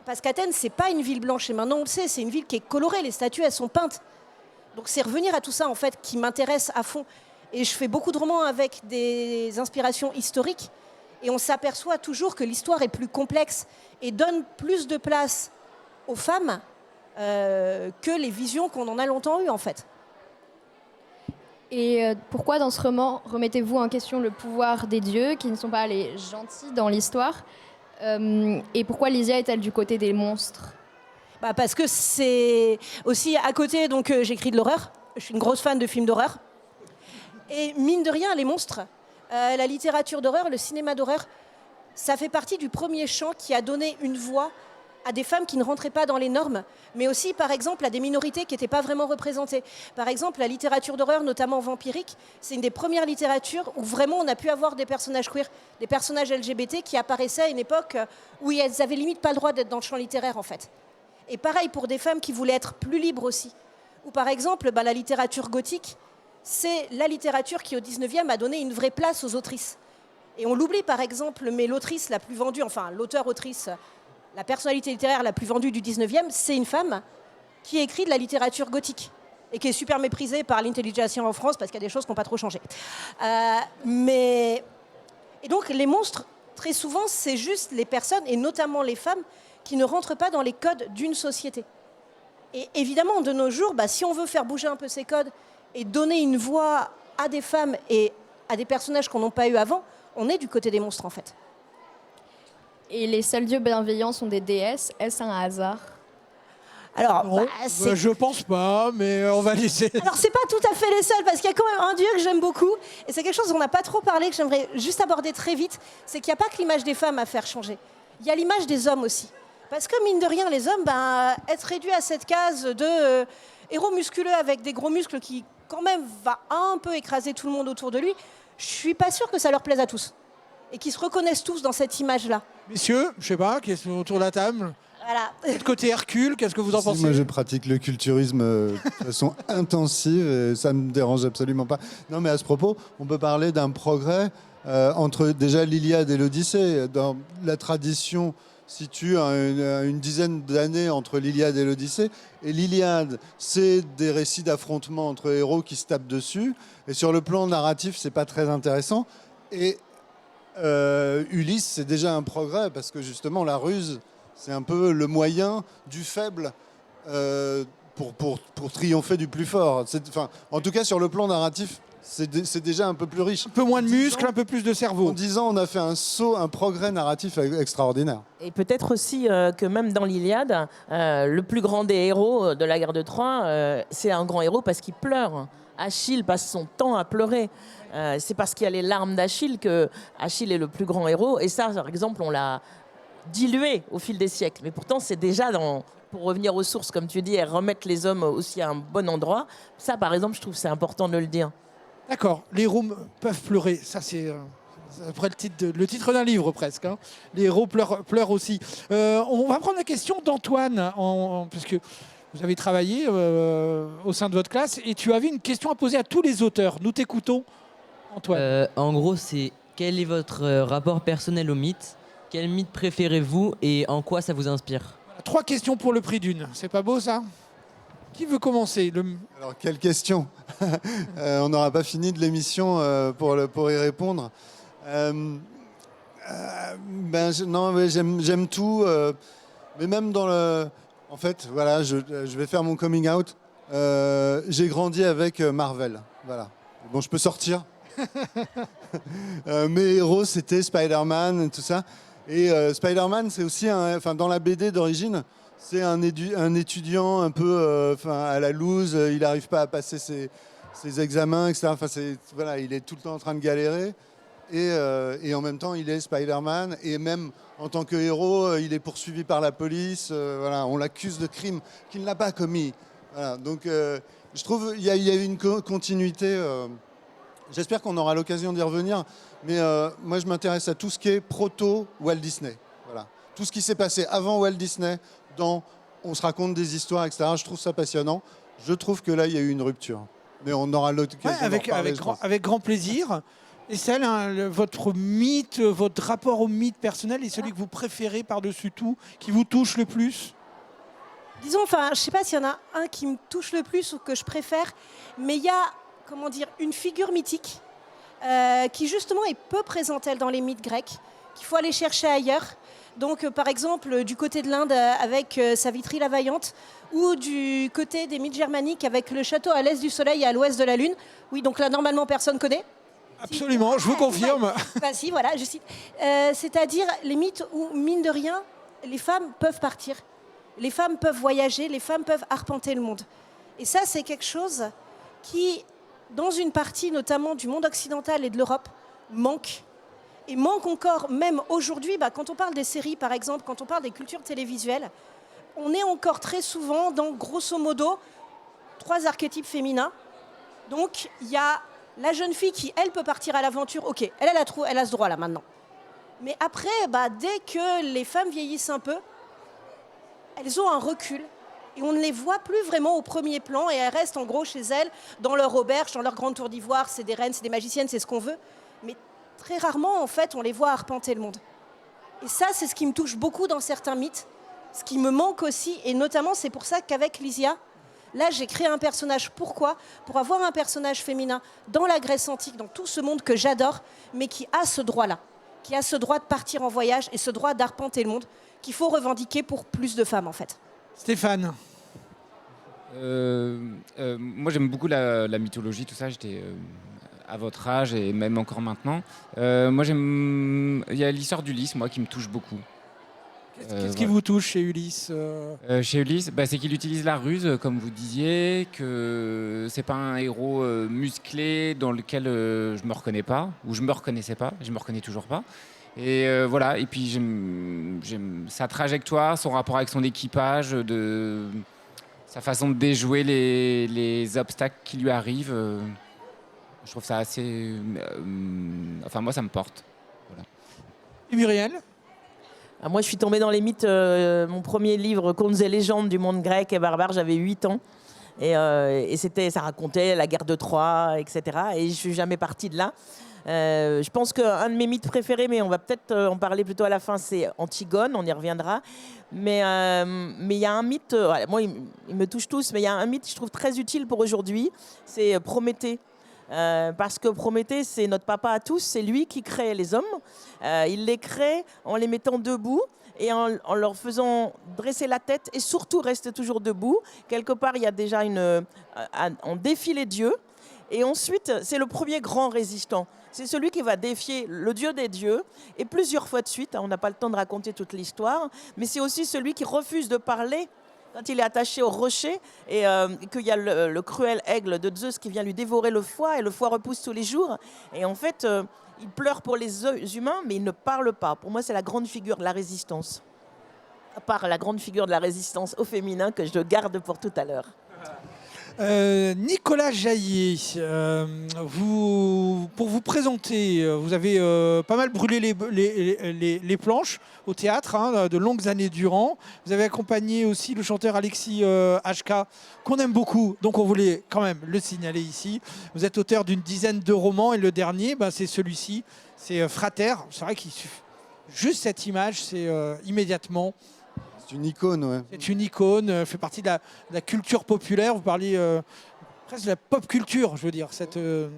Parce qu'Athènes, ce n'est pas une ville blanche. Et maintenant, on le sait, c'est une ville qui est colorée. Les statues, elles sont peintes. Donc c'est revenir à tout ça, en fait, qui m'intéresse à fond. Et je fais beaucoup de romans avec des inspirations historiques. Et on s'aperçoit toujours que l'histoire est plus complexe et donne plus de place aux femmes que les visions qu'on en a longtemps eues, en fait. Et pourquoi, dans ce roman, remettez-vous en question le pouvoir des dieux, qui ne sont pas les gentils dans l'histoire et pourquoi Lysia est-elle du côté des monstres? Parce que c'est aussi à côté, donc j'écris de l'horreur. Je suis une grosse fan de films d'horreur. Et mine de rien, les monstres... la littérature d'horreur, le cinéma d'horreur, ça fait partie du premier champ qui a donné une voix à des femmes qui ne rentraient pas dans les normes, mais aussi, par exemple, à des minorités qui n'étaient pas vraiment représentées. Par exemple, la littérature d'horreur, notamment vampirique, c'est une des premières littératures où vraiment on a pu avoir des personnages queer, des personnages LGBT qui apparaissaient à une époque où elles avaient limite pas le droit d'être dans le champ littéraire, en fait. Et pareil pour des femmes qui voulaient être plus libres aussi. Ou par exemple, la littérature gothique, c'est la littérature qui, au 19e, a donné une vraie place aux autrices. Et on l'oublie, par exemple, mais l'autrice la plus vendue, enfin l'auteur-autrice, la personnalité littéraire la plus vendue du 19e, c'est une femme qui écrit de la littérature gothique et qui est super méprisée par l'intelligentsia en France parce qu'il y a des choses qui n'ont pas trop changé. Et donc, les monstres, très souvent, c'est juste les personnes, et notamment les femmes, qui ne rentrent pas dans les codes d'une société. Et évidemment, de nos jours, si on veut faire bouger un peu ces codes, et donner une voix à des femmes et à des personnages qu'on n'a pas eu avant, on est du côté des monstres en fait. Et les seuls dieux bienveillants sont des déesses. Est-ce un hasard? Alors, Non, je pense pas, mais on va laisser. Alors, c'est pas tout à fait les seuls, parce qu'il y a quand même un dieu que j'aime beaucoup, et c'est quelque chose dont on n'a pas trop parlé, que j'aimerais juste aborder très vite, c'est qu'il n'y a pas que l'image des femmes à faire changer. Il y a l'image des hommes aussi. Parce que, mine de rien, les hommes, être réduits à cette case de héros musculeux avec des gros muscles qui, quand même, va un peu écraser tout le monde autour de lui, je suis pas sûre que ça leur plaise à tous. Et qu'ils se reconnaissent tous dans cette image-là. Messieurs, je sais pas, qui sont autour de la table. Voilà. De côté Hercule, qu'est-ce que vous en pensez? Moi, je pratique le culturisme de façon intensive et ça me dérange absolument pas. Non, mais à ce propos, on peut parler d'un progrès entre déjà l'Iliade et l'Odyssée. Dans la tradition situe à une dizaine d'années entre l'Iliade et l'Odyssée. Et l'Iliade, c'est des récits d'affrontements entre héros qui se tapent dessus. Et sur le plan narratif, c'est pas très intéressant. Et Ulysse, c'est déjà un progrès parce que justement, la ruse, c'est un peu le moyen du faible pour triompher du plus fort. En tout cas, sur le plan narratif, c'est déjà un peu plus riche. Un peu moins de muscles, un peu plus de cerveau. En 10 ans, on a fait un progrès narratif extraordinaire. Et peut-être aussi que même dans l'Iliade, le plus grand des héros de la guerre de Troie, c'est un grand héros parce qu'il pleure. Achille passe son temps à pleurer. C'est parce qu'il y a les larmes d'Achille que Achille est le plus grand héros. Et ça, par exemple, on l'a dilué au fil des siècles. Mais pourtant, c'est déjà pour revenir aux sources, comme tu dis, et remettre les hommes aussi à un bon endroit. Ça, par exemple, je trouve que c'est important de le dire. D'accord, les héros peuvent pleurer. Ça, c'est après le titre d'un livre presque. Hein. Les héros pleurent aussi. On va prendre la question d'Antoine, puisque vous avez travaillé au sein de votre classe et tu avais une question à poser à tous les auteurs. Nous t'écoutons, Antoine. En gros, c'est quel est votre rapport personnel au mythe? Quel mythe préférez-vous et en quoi ça vous inspire? 3 questions pour le prix d'une. C'est pas beau ça? Qui veut commencer? Alors, quelle question. On n'aura pas fini de l'émission pour y répondre. J'aime tout. Mais même dans le... En fait, voilà, je vais faire mon coming out. J'ai grandi avec Marvel. Voilà. Bon, je peux sortir. Mes héros, c'était Spider-Man et tout ça. Et Spider-Man, c'est aussi, dans la BD d'origine, c'est un étudiant un peu à la loose. Il n'arrive pas à passer ses examens, etc. Il est tout le temps en train de galérer. Et en même temps, il est Spider-Man. Et même en tant que héros, il est poursuivi par la police. On l'accuse de crimes qu'il n'a pas commis. Voilà. Donc, je trouve qu'il y a une continuité. J'espère qu'on aura l'occasion d'y revenir. Mais moi, je m'intéresse à tout ce qui est proto-Walt Disney. Voilà. Tout ce qui s'est passé avant Walt Disney, on se raconte des histoires, etc. Je trouve ça passionnant. Je trouve que là, il y a eu une rupture. Mais on aura l'occasion d'en reparler, avec grand plaisir. Et celle, votre mythe, votre rapport au mythe personnel est celui que vous préférez par-dessus tout, qui vous touche le plus? Disons, je ne sais pas s'il y en a un qui me touche le plus ou que je préfère, mais il y a, une figure mythique qui justement est peu présentée dans les mythes grecs, qu'il faut aller chercher ailleurs. Donc, par exemple, du côté de l'Inde avec Savitri la Vaillante, ou du côté des mythes germaniques avec le château à l'est du soleil et à l'ouest de la lune. Oui, donc là, normalement, personne ne connaît. Absolument, je vous confirme. Si, voilà, je cite. C'est-à-dire les mythes où, mine de rien, les femmes peuvent partir, les femmes peuvent voyager, les femmes peuvent arpenter le monde. Et ça, c'est quelque chose qui, dans une partie notamment du monde occidental et de l'Europe, manque. Et manque encore, même aujourd'hui, quand on parle des séries, par exemple, quand on parle des cultures télévisuelles, on est encore très souvent dans, grosso modo, 3 archétypes féminins. Donc, il y a la jeune fille qui, elle, peut partir à l'aventure. Ok, elle a ce droit-là, maintenant. Mais après, dès que les femmes vieillissent un peu, elles ont un recul. Et on ne les voit plus vraiment au premier plan. Et elles restent, en gros, chez elles, dans leur auberge, dans leur grande tour d'ivoire. C'est des reines, c'est des magiciennes, c'est ce qu'on veut. Mais très rarement, en fait, on les voit arpenter le monde. Et ça, c'est ce qui me touche beaucoup dans certains mythes. Ce qui me manque aussi, et notamment, c'est pour ça qu'avec Lysia, là, j'ai créé un personnage. Pourquoi? Pour avoir un personnage féminin dans la Grèce antique, dans tout ce monde que j'adore, mais qui a ce droit-là, qui a ce droit de partir en voyage et ce droit d'arpenter le monde, qu'il faut revendiquer pour plus de femmes, en fait. Stéphane. Moi, j'aime beaucoup la mythologie, tout ça. J'étais à votre âge et même encore maintenant. Moi, il y a l'histoire d'Ulysse, moi, qui me touche beaucoup. Qu'est-ce qui vous touche chez Ulysse Chez Ulysse, c'est qu'il utilise la ruse, comme vous disiez, que c'est pas un héros musclé dans lequel je me reconnais pas, ou je me reconnaissais pas, je me reconnais toujours pas. Et voilà, et puis j'aime sa trajectoire, son rapport avec son équipage, sa façon de déjouer les obstacles qui lui arrivent. Je trouve ça assez... enfin, moi, ça me porte. Voilà. Et Muriel? Moi, je suis tombée dans les mythes. Mon premier livre, Contes et légendes du monde grec et barbare, j'avais 8 ans. Et ça racontait la guerre de Troie, etc. Et je ne suis jamais partie de là. Je pense qu'un de mes mythes préférés, mais on va peut-être en parler plutôt à la fin, c'est Antigone, on y reviendra. Mais il y a un mythe, moi ils me touchent tous, mais il y a un mythe que je trouve très utile pour aujourd'hui, c'est Prométhée. Parce que Prométhée, c'est notre papa à tous, c'est lui qui crée les hommes. Il les crée en les mettant debout et en leur faisant dresser la tête et surtout rester toujours debout. Quelque part, il y a déjà on défie les dieux. Et ensuite, c'est le premier grand résistant. C'est celui qui va défier le dieu des dieux, et plusieurs fois de suite. On n'a pas le temps de raconter toute l'histoire, mais c'est aussi celui qui refuse de parler quand il est attaché au rocher, et qu'il y a le cruel aigle de Zeus qui vient lui dévorer le foie, et le foie repousse tous les jours. Et en fait, il pleure pour les humains, mais il ne parle pas. Pour moi, c'est la grande figure de la résistance. À part la grande figure de la résistance au féminin que je garde pour tout à l'heure. Nicolas Jaillet, pour vous présenter, vous avez pas mal brûlé les planches au théâtre, de longues années durant. Vous avez accompagné aussi le chanteur Alexis HK, qu'on aime beaucoup, donc on voulait quand même le signaler ici. Vous êtes auteur d'une dizaine de romans et le dernier, c'est celui-ci, c'est Frater. C'est vrai qu'il suffit juste cette image, c'est immédiatement... C'est une icône, ouais. C'est une icône, fait partie de la culture populaire. Vous parliez presque de la pop culture, je veux dire.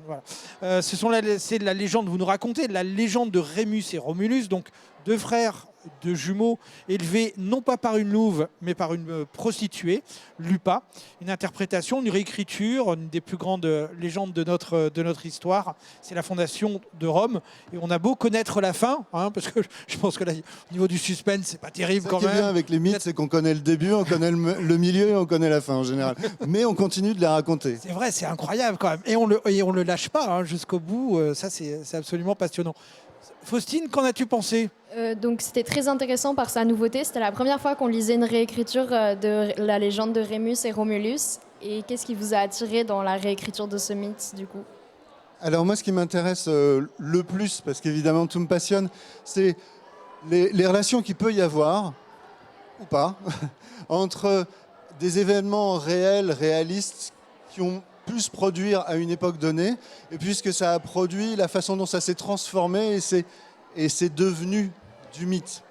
Voilà. C'est la légende, vous nous racontez, la légende de Rémus et Romulus, donc deux frères, deux jumeaux, élevés non pas par une louve, mais par une prostituée, Lupa. Une interprétation, une réécriture, une des plus grandes légendes de notre histoire. C'est la fondation de Rome. Et on a beau connaître la fin, parce que je pense que là, au niveau du suspense, c'est pas terrible quand même. Ce qui est bien avec les mythes, c'est qu'on connaît le début, on connaît le milieu et on connaît la fin en général. Mais on continue de les raconter. C'est vrai, c'est incroyable quand même. Et on le lâche pas jusqu'au bout. Ça, c'est absolument passionnant. Faustine, qu'en as-tu pensé ? Donc c'était très intéressant par sa nouveauté. C'était la première fois qu'on lisait une réécriture de la légende de Rémus et Romulus. Et qu'est-ce qui vous a attiré dans la réécriture de ce mythe, du coup ? Alors moi, ce qui m'intéresse le plus, parce qu'évidemment tout me passionne, c'est les relations qu'il peut y avoir, ou pas, entre des événements réels, réalistes, qui ont pu se produire à une époque donnée, et puis ce que ça a produit, la façon dont ça s'est transformé, et c'est devenu du mythe.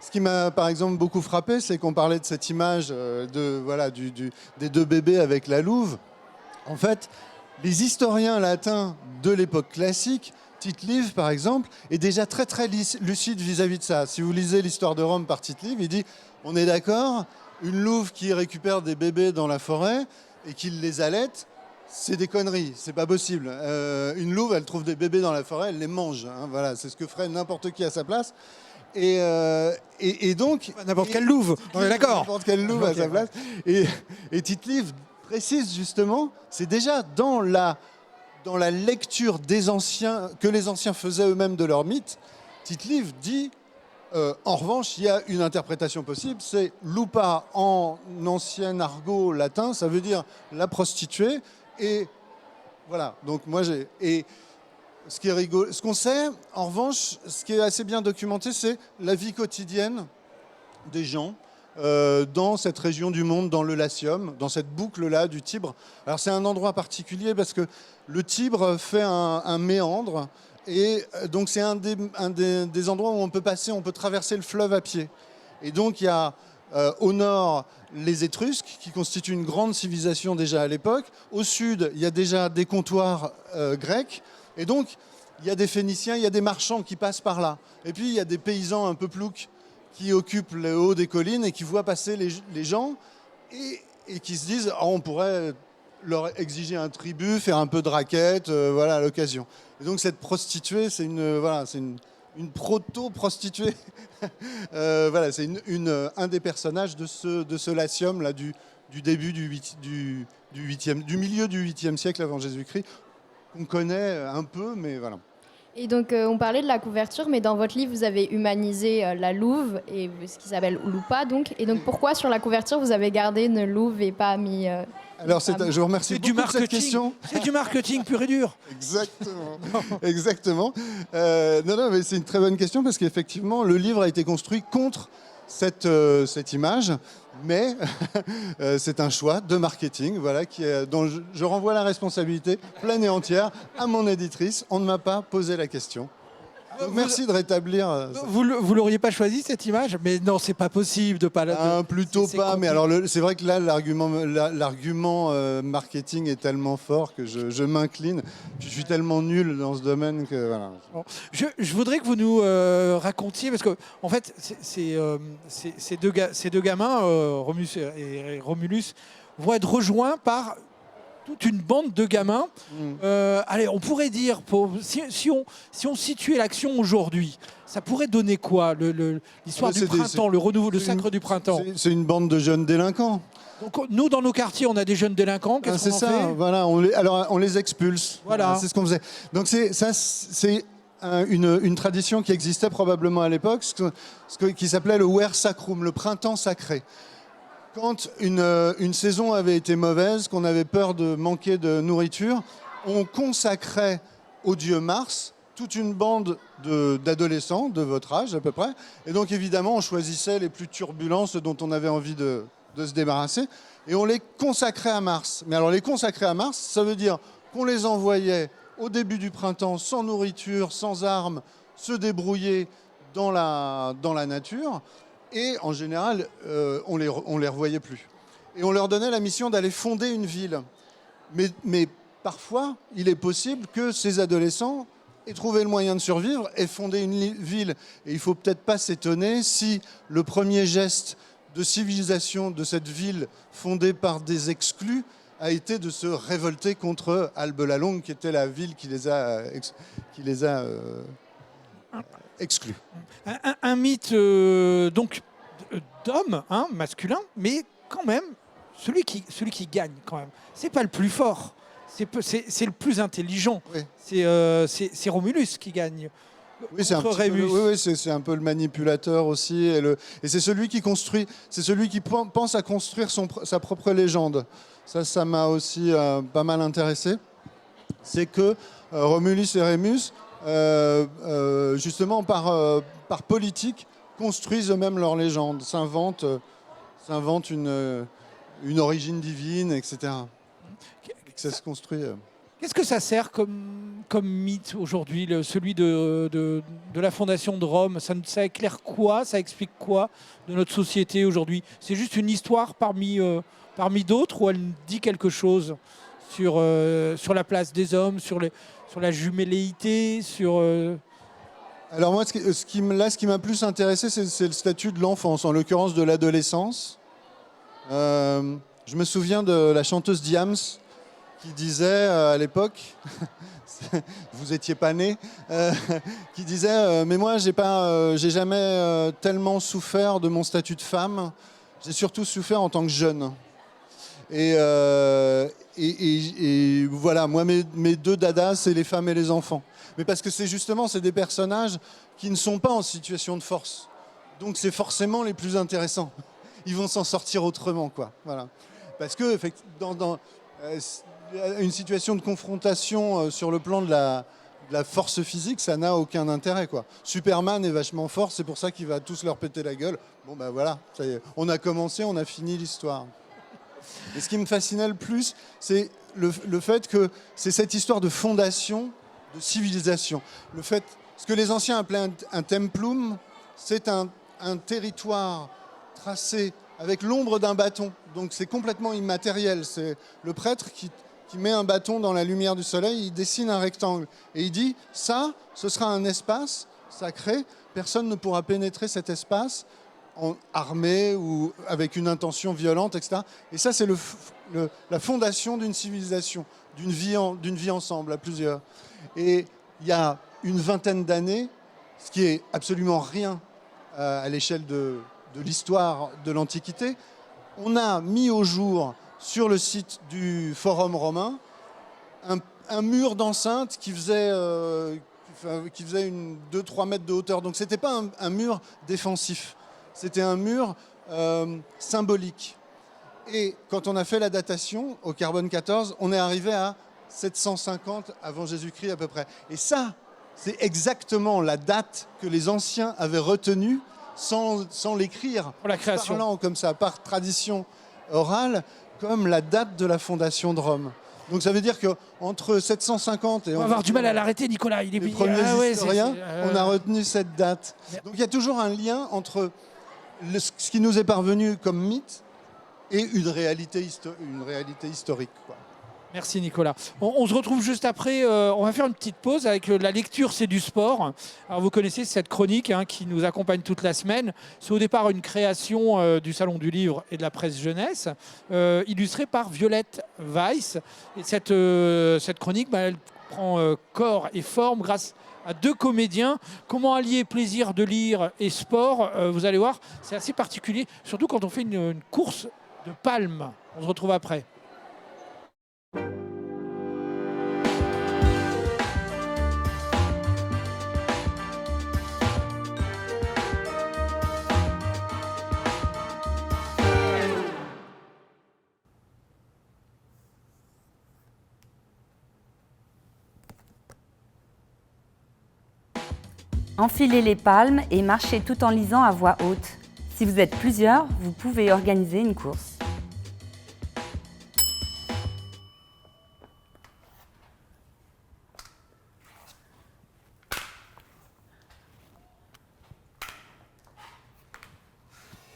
Ce qui m'a par exemple beaucoup frappé, c'est qu'on parlait de cette image des deux bébés avec la louve. En fait, les historiens latins de l'époque classique, Tite-Live par exemple, est déjà très très lucide vis-à-vis de ça. Si vous lisez l'histoire de Rome par Tite-Live, il dit « on est d'accord, une louve qui récupère des bébés dans la forêt et qui les allaite, c'est des conneries, c'est pas possible. Une louve, elle trouve des bébés dans la forêt, elle les mange. Voilà, c'est ce que ferait n'importe qui à sa place. Et donc... N'importe quelle louve, on est d'accord. N'importe quelle louve à sa place. Et Tite-Live précise justement, c'est déjà dans la lecture des anciens, que les anciens faisaient eux-mêmes de leurs mythes, Tite-Live dit... en revanche, il y a une interprétation possible, c'est Lupa en ancien argot latin, ça veut dire la prostituée. Et voilà, donc moi j'ai... Et ce qui est rigolo, ce qu'on sait, en revanche, ce qui est assez bien documenté, c'est la vie quotidienne des gens dans cette région du monde, dans le Latium, dans cette boucle-là du Tibre. Alors c'est un endroit particulier parce que le Tibre fait un méandre. Et donc c'est un des endroits où on peut passer, on peut traverser le fleuve à pied. Et donc il y a au nord les Étrusques qui constituent une grande civilisation déjà à l'époque. Au sud, il y a déjà des comptoirs grecs. Et donc il y a des Phéniciens, il y a des marchands qui passent par là. Et puis il y a des paysans un peu ploucs qui occupent le haut des collines et qui voient passer les gens et qui se disent on pourrait leur exiger un tribut, faire un peu de raquette, voilà, à l'occasion. Et donc cette prostituée, c'est une proto-prostituée. Voilà, c'est un des personnages de ce Latium là, du début du milieu du 8e siècle avant Jésus-Christ, qu'on connaît un peu, mais voilà. Et donc, on parlait de la couverture, mais dans votre livre, vous avez humanisé la louve, et ce qui s'appelle Loupa, donc. Et donc, pourquoi sur la couverture, vous avez gardé une louve et pas mis... Alors, je vous remercie beaucoup de cette question. C'est du marketing pur et dur. Exactement. Exactement. Non, mais c'est une très bonne question, parce qu'effectivement, le livre a été construit contre cette image, mais c'est un choix de marketing, voilà, dont je renvoie la responsabilité pleine et entière à mon éditrice. On ne m'a pas posé la question. Donc, merci de rétablir. Vous l'auriez pas choisi cette image, mais non, c'est pas possible de pas la. Plutôt c'est pas. compliqué. Mais alors, c'est vrai que là, l'argument marketing est tellement fort que je m'incline. Je suis tellement nul dans ce domaine que voilà. Bon. Je voudrais que vous nous racontiez, parce que en fait, ces deux gamins, Romus et Romulus, vont être rejoints par toute une bande de gamins. Allez, on pourrait dire, si on situait l'action aujourd'hui, ça pourrait donner quoi, l'histoire du printemps, le renouveau, le sacre du printemps? C'est une bande de jeunes délinquants. Donc nous, dans nos quartiers, on a des jeunes délinquants. Qu'est-ce qu'on en fait? Voilà, on les expulse. Voilà. C'est ce qu'on faisait. Donc c'est une tradition qui existait probablement à l'époque, qui s'appelait le Ver Sacrum, le printemps sacré. Quand une saison avait été mauvaise, qu'on avait peur de manquer de nourriture, on consacrait au dieu Mars toute une bande d'adolescents de votre âge à peu près. Et donc évidemment, on choisissait les plus turbulents, ceux dont on avait envie de se débarrasser, et on les consacrait à Mars. Mais alors les consacrer à Mars, ça veut dire qu'on les envoyait au début du printemps sans nourriture, sans armes, se débrouiller dans la nature. Et en général, on les revoyait plus. Et on leur donnait la mission d'aller fonder une ville. Mais parfois, il est possible que ces adolescents aient trouvé le moyen de survivre et fonder une ville. Et il ne faut peut-être pas s'étonner si le premier geste de civilisation de cette ville fondée par des exclus a été de se révolter contre Albe la Longue, qui était la ville qui les a exclus. Un mythe donc d'homme, hein, masculin, mais quand même celui qui gagne quand même. C'est pas le plus fort, c'est le plus intelligent. Oui. C'est Romulus qui gagne. Oui, c'est un peu le manipulateur aussi, et c'est celui qui construit, c'est celui qui pense à construire sa propre légende. Ça m'a aussi pas mal intéressé. C'est que Romulus et Rémus, justement par politique, construisent eux-mêmes leur légende, s'inventent une origine divine, etc. Ça se construit. Qu'est-ce que ça sert comme mythe aujourd'hui, celui de la fondation de Rome? Ça éclaire quoi? Ça explique quoi de notre société aujourd'hui? C'est juste une histoire parmi d'autres, ou elle dit quelque chose sur la place des hommes, sur la jumelléité, sur... Alors moi, ce qui m'a plus intéressé, c'est le statut de l'enfance, en l'occurrence de l'adolescence. Je me souviens de la chanteuse Diams, qui disait à l'époque, vous étiez pas né, qui disait mais moi j'ai jamais tellement souffert de mon statut de femme, j'ai surtout souffert en tant que jeune. Et voilà, moi mes deux dadas, c'est les femmes et les enfants. Mais parce que c'est des personnages qui ne sont pas en situation de force, donc c'est forcément les plus intéressants. Ils vont s'en sortir autrement, quoi. Voilà. Parce que dans une situation de confrontation sur le plan de la force physique, ça n'a aucun intérêt, quoi. Superman est vachement fort, c'est pour ça qu'il va tous leur péter la gueule. Bon ben voilà, ça y est. On a commencé, on a fini l'histoire. Et ce qui me fascinait le plus, c'est le fait que c'est cette histoire de fondation, de civilisation. Ce que les anciens appelaient un templum, c'est un territoire tracé avec l'ombre d'un bâton. Donc c'est complètement immatériel. C'est le prêtre qui met un bâton dans la lumière du soleil, il dessine un rectangle. Et il dit, ça, ce sera un espace sacré, personne ne pourra pénétrer cet espace armés ou avec une intention violente, etc. Et ça, c'est la fondation d'une civilisation, d'une vie ensemble, à plusieurs. Et il y a une vingtaine d'années, ce qui est absolument rien à l'échelle de l'histoire de l'Antiquité, on a mis au jour sur le site du Forum romain un mur d'enceinte qui faisait 2-3 mètres de hauteur. Donc ce n'était pas un mur défensif, c'était un mur symbolique. Et quand on a fait la datation au carbone 14, on est arrivé à 750 avant Jésus-Christ à peu près. Et ça, c'est exactement la date que les anciens avaient retenue sans l'écrire. Pour la création. Parlant comme ça, par tradition orale, comme la date de la fondation de Rome. Donc ça veut dire qu'entre 750 et... On va avoir du mal à l'arrêter, Nicolas. Il est les premiers historiens, on a retenu cette date. Mais- Donc il y a toujours un lien entre ce qui nous est parvenu comme mythe et une réalité historique, quoi. Merci Nicolas. On se retrouve juste après. On va faire une petite pause avec la lecture, c'est du sport. Alors vous connaissez cette chronique qui nous accompagne toute la semaine. C'est au départ une création du Salon du Livre et de la Presse Jeunesse, illustrée par Violette Weiss. Et cette chronique, elle prend corps et forme grâce à 2 comédiens. Comment allier plaisir de lire et sport, vous allez voir, c'est assez particulier, surtout quand on fait une course de palmes. On se retrouve après. Enfilez les palmes et marchez tout en lisant à voix haute. Si vous êtes plusieurs, vous pouvez organiser une course.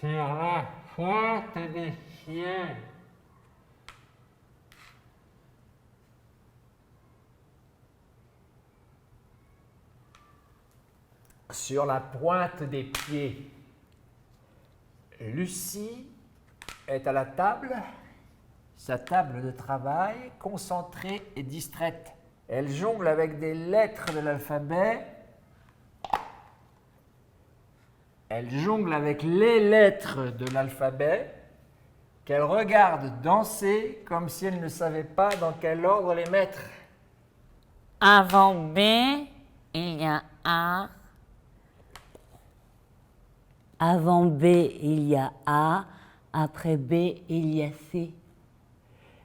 Sur la pointe des cieux. Sur la pointe des pieds. Lucie est à la table, sa table de travail, concentrée et distraite. Elle jongle avec des lettres de l'alphabet. Elle jongle avec les lettres de l'alphabet qu'elle regarde danser comme si elle ne savait pas dans quel ordre les mettre. Avant B, il y a A. Avant B, il y a A. Après B, il y a C.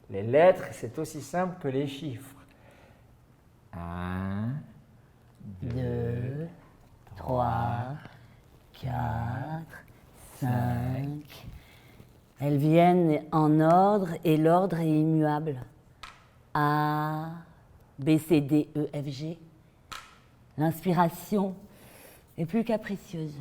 Les lettres, c'est aussi simple que les chiffres. 1, 2, 3, 4, 5. Elles viennent en ordre et l'ordre est immuable. A, B, C, D, E, F, G. L'inspiration est plus capricieuse.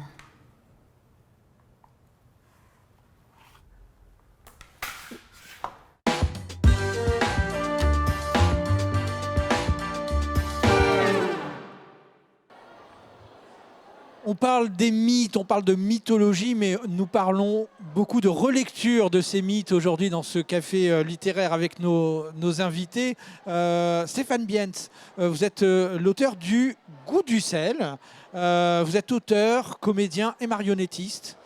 On parle des mythes, on parle de mythologie, mais nous parlons beaucoup de relecture de ces mythes aujourd'hui dans ce café littéraire avec nos invités. Stéphane Biens, vous êtes l'auteur du Goût du sel. Vous êtes auteur, comédien et marionnettiste.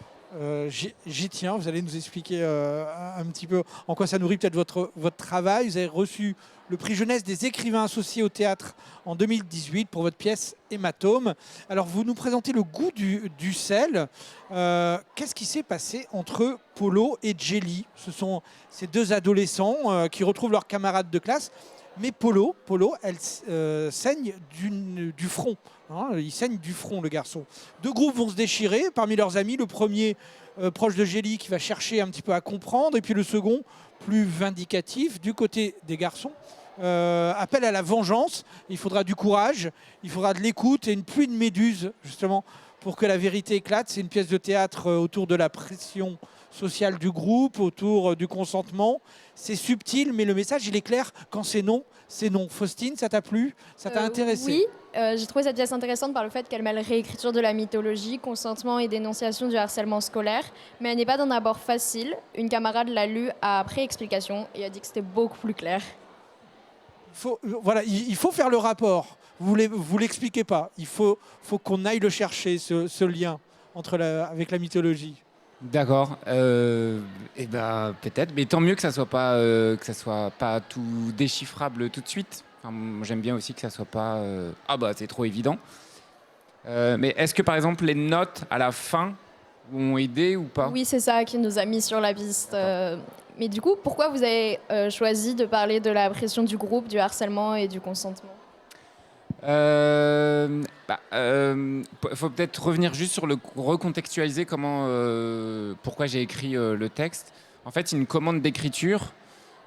J'y tiens, vous allez nous expliquer un petit peu en quoi ça nourrit peut-être votre travail. Vous avez reçu le prix jeunesse des écrivains associés au théâtre en 2018 pour votre pièce Hématome. Alors vous nous présentez le Goût du sel. Qu'est-ce qui s'est passé entre Polo et Jelly? Ce sont ces 2 adolescents qui retrouvent leurs camarades de classe. Mais Polo, elle saigne du front. Il saigne du front, le garçon. 2 groupes vont se déchirer. Parmi leurs amis, le premier proche de Jelly qui va chercher un petit peu à comprendre. Et puis le second, plus vindicatif, du côté des garçons, appelle à la vengeance. Il faudra du courage, il faudra de l'écoute et une pluie de méduses, justement, pour que la vérité éclate. C'est une pièce de théâtre autour de la pression sociale du groupe, autour du consentement. C'est subtil, mais le message, il est clair. Quand c'est non, c'est non. Faustine, ça t'a plu? Ça t'a intéressé? Oui, J'ai trouvé cette pièce intéressante par le fait qu'elle mêle réécriture de la mythologie, consentement et dénonciation du harcèlement scolaire, mais elle n'est pas d'un abord facile. Une camarade l'a lu après explication et a dit que c'était beaucoup plus clair. Voilà, il faut faire le rapport. Vous l'expliquez pas. Il faut qu'on aille le chercher, ce lien avec la mythologie. D'accord. Et ben peut-être, mais tant mieux que ça soit pas tout déchiffrable tout de suite. Enfin, moi, j'aime bien aussi que ça soit pas ah bah c'est trop évident. Mais est-ce que par exemple les notes à la fin ont aidé ou pas? Oui, c'est ça qui nous a mis sur la piste. Mais du coup, pourquoi vous avez choisi de parler de la pression du groupe, du harcèlement et du consentement? Faut peut-être revenir juste sur recontextualiser pourquoi j'ai écrit le texte. En fait, c'est une commande d'écriture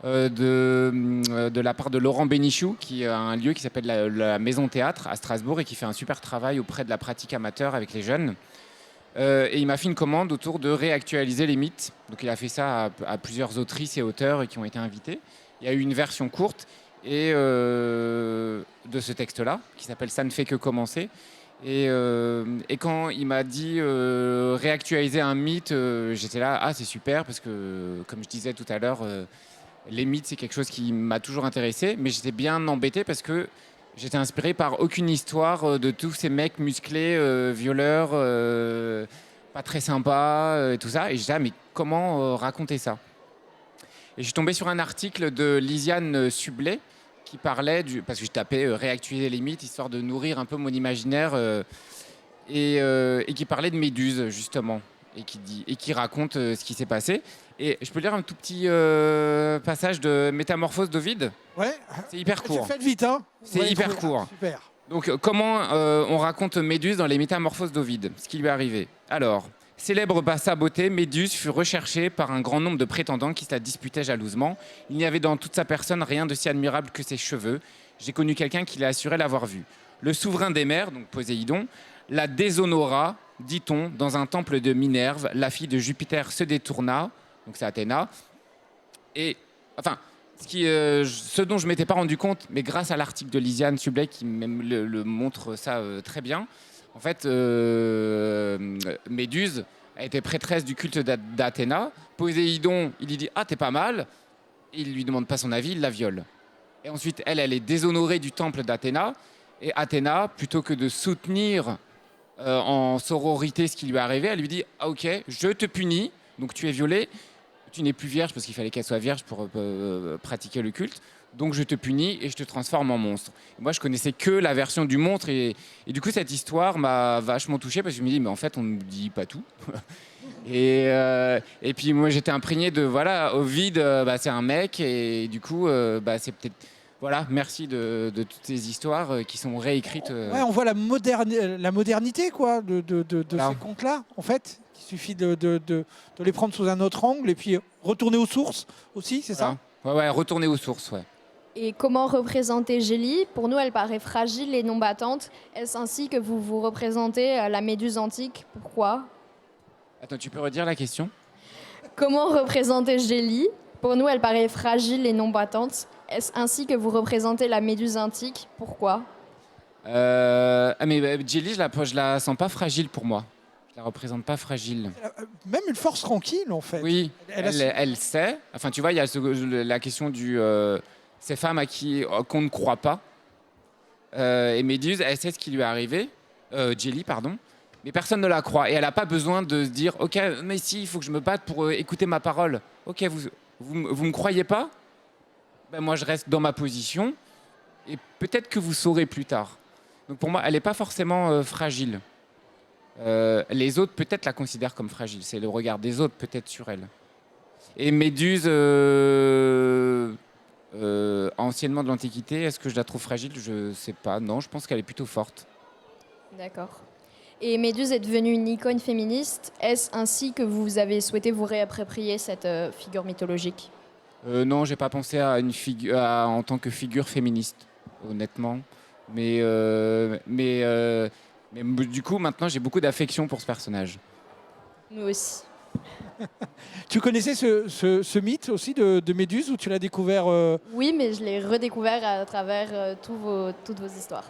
de la part de Laurent Bénichou, qui a un lieu qui s'appelle la Maison Théâtre à Strasbourg et qui fait un super travail auprès de la pratique amateur avec les jeunes. Et il m'a fait une commande autour de réactualiser les mythes. Donc il a fait ça à plusieurs autrices et auteurs qui ont été invités. Il y a eu une version courte de ce texte-là, qui s'appelle « Ça ne fait que commencer ». Et quand il m'a dit réactualiser un mythe, j'étais là, ah c'est super, parce que comme je disais tout à l'heure, les mythes c'est quelque chose qui m'a toujours intéressé, mais j'étais bien embêté parce que j'étais inspiré par aucune histoire de tous ces mecs musclés, violeurs, pas très sympas, et tout ça. Et je disais, ah, mais comment raconter ça? Et je suis tombé sur un article de Lisiane Sublet qui parlait parce que je tapais réactualiser les mythes, histoire de nourrir un peu mon imaginaire, et qui parlait de Méduse, justement, et qui raconte ce qui s'est passé. Et je peux lire un tout petit passage de Métamorphose d'Ovide? Ouais. C'est hyper court. Faites vite, hein. C'est hyper court. Super. Donc, comment on raconte Méduse dans les Métamorphoses d'Ovide? Ce qui lui est arrivé. Alors, célèbre par sa beauté, Méduse fut recherchée par un grand nombre de prétendants qui se la disputaient jalousement. Il n'y avait dans toute sa personne rien de si admirable que ses cheveux. J'ai connu quelqu'un qui l'a assuré l'avoir vue. Le souverain des mers, donc Poséidon, la déshonora, dit-on, dans un temple de Minerve. La fille de Jupiter se détourna, donc c'est Athéna. Et, enfin, ce dont je ne m'étais pas rendu compte, mais grâce à l'article de Lisiane Sublet qui même le montre ça très bien, en fait, Méduse a été prêtresse du culte d'Athéna. Poséidon, il lui dit « Ah, t'es pas mal ». Il ne lui demande pas son avis, il la viole. Et ensuite, elle est déshonorée du temple d'Athéna. Et Athéna, plutôt que de soutenir en sororité ce qui lui est arrivé, elle lui dit « Ah ok, je te punis, donc tu es violée, tu n'es plus vierge parce qu'il fallait qu'elle soit vierge pour pratiquer le culte. Donc je te punis et je te transforme en monstre. » Et moi, je connaissais que la version du monstre et du coup, cette histoire m'a vachement touché parce que je me dis, mais en fait, on ne dit pas tout. et puis moi, j'étais imprégné de, voilà, Ovide, c'est un mec et du coup, c'est peut-être... Voilà, merci de toutes ces histoires qui sont réécrites. Ouais, on voit la modernité quoi, de ces contes-là, en fait. Il suffit de les prendre sous un autre angle et puis retourner aux sources aussi, c'est ça? Ouais, retourner aux sources, ouais. Et comment représenter Gélie? Pour nous, elle paraît fragile et non battante. Est-ce ainsi que vous représentez la Méduse antique? Pourquoi? Attends, tu peux redire la question? Comment représenter Gélie? Pour nous, elle paraît fragile et non battante. Est-ce ainsi que vous représentez la Méduse antique? Pourquoi? Mais Gélie, je la sens pas fragile pour moi. Je la représente pas fragile. Même une force tranquille, en fait. Oui, elle sait. Enfin, tu vois, il y a la question du ces femmes à qui qu'on ne croit pas. Et Méduse, elle sait ce qui lui est arrivé. Gélie, pardon. Mais personne ne la croit. Et elle n'a pas besoin de se dire, ok, mais si, il faut que je me batte pour écouter ma parole. Ok, vous me croyez pas? Ben, moi, je reste dans ma position. Et peut-être que vous saurez plus tard. Donc pour moi, elle n'est pas forcément fragile. Les autres, peut-être, la considèrent comme fragile. C'est le regard des autres, peut-être, sur elle. Et Méduse, anciennement de l'Antiquité, est-ce que je la trouve fragile? Je ne sais pas. Non, je pense qu'elle est plutôt forte. D'accord. Et Méduse est devenue une icône féministe. Est-ce ainsi que vous avez souhaité vous réapproprier cette figure mythologique? Non, j'ai pas pensé à une figure en tant que figure féministe, honnêtement. Mais du coup, maintenant, j'ai beaucoup d'affection pour ce personnage. Nous aussi. Tu connaissais ce mythe aussi de Méduse ou tu l'as découvert Oui, mais je l'ai redécouvert à travers toutes vos histoires.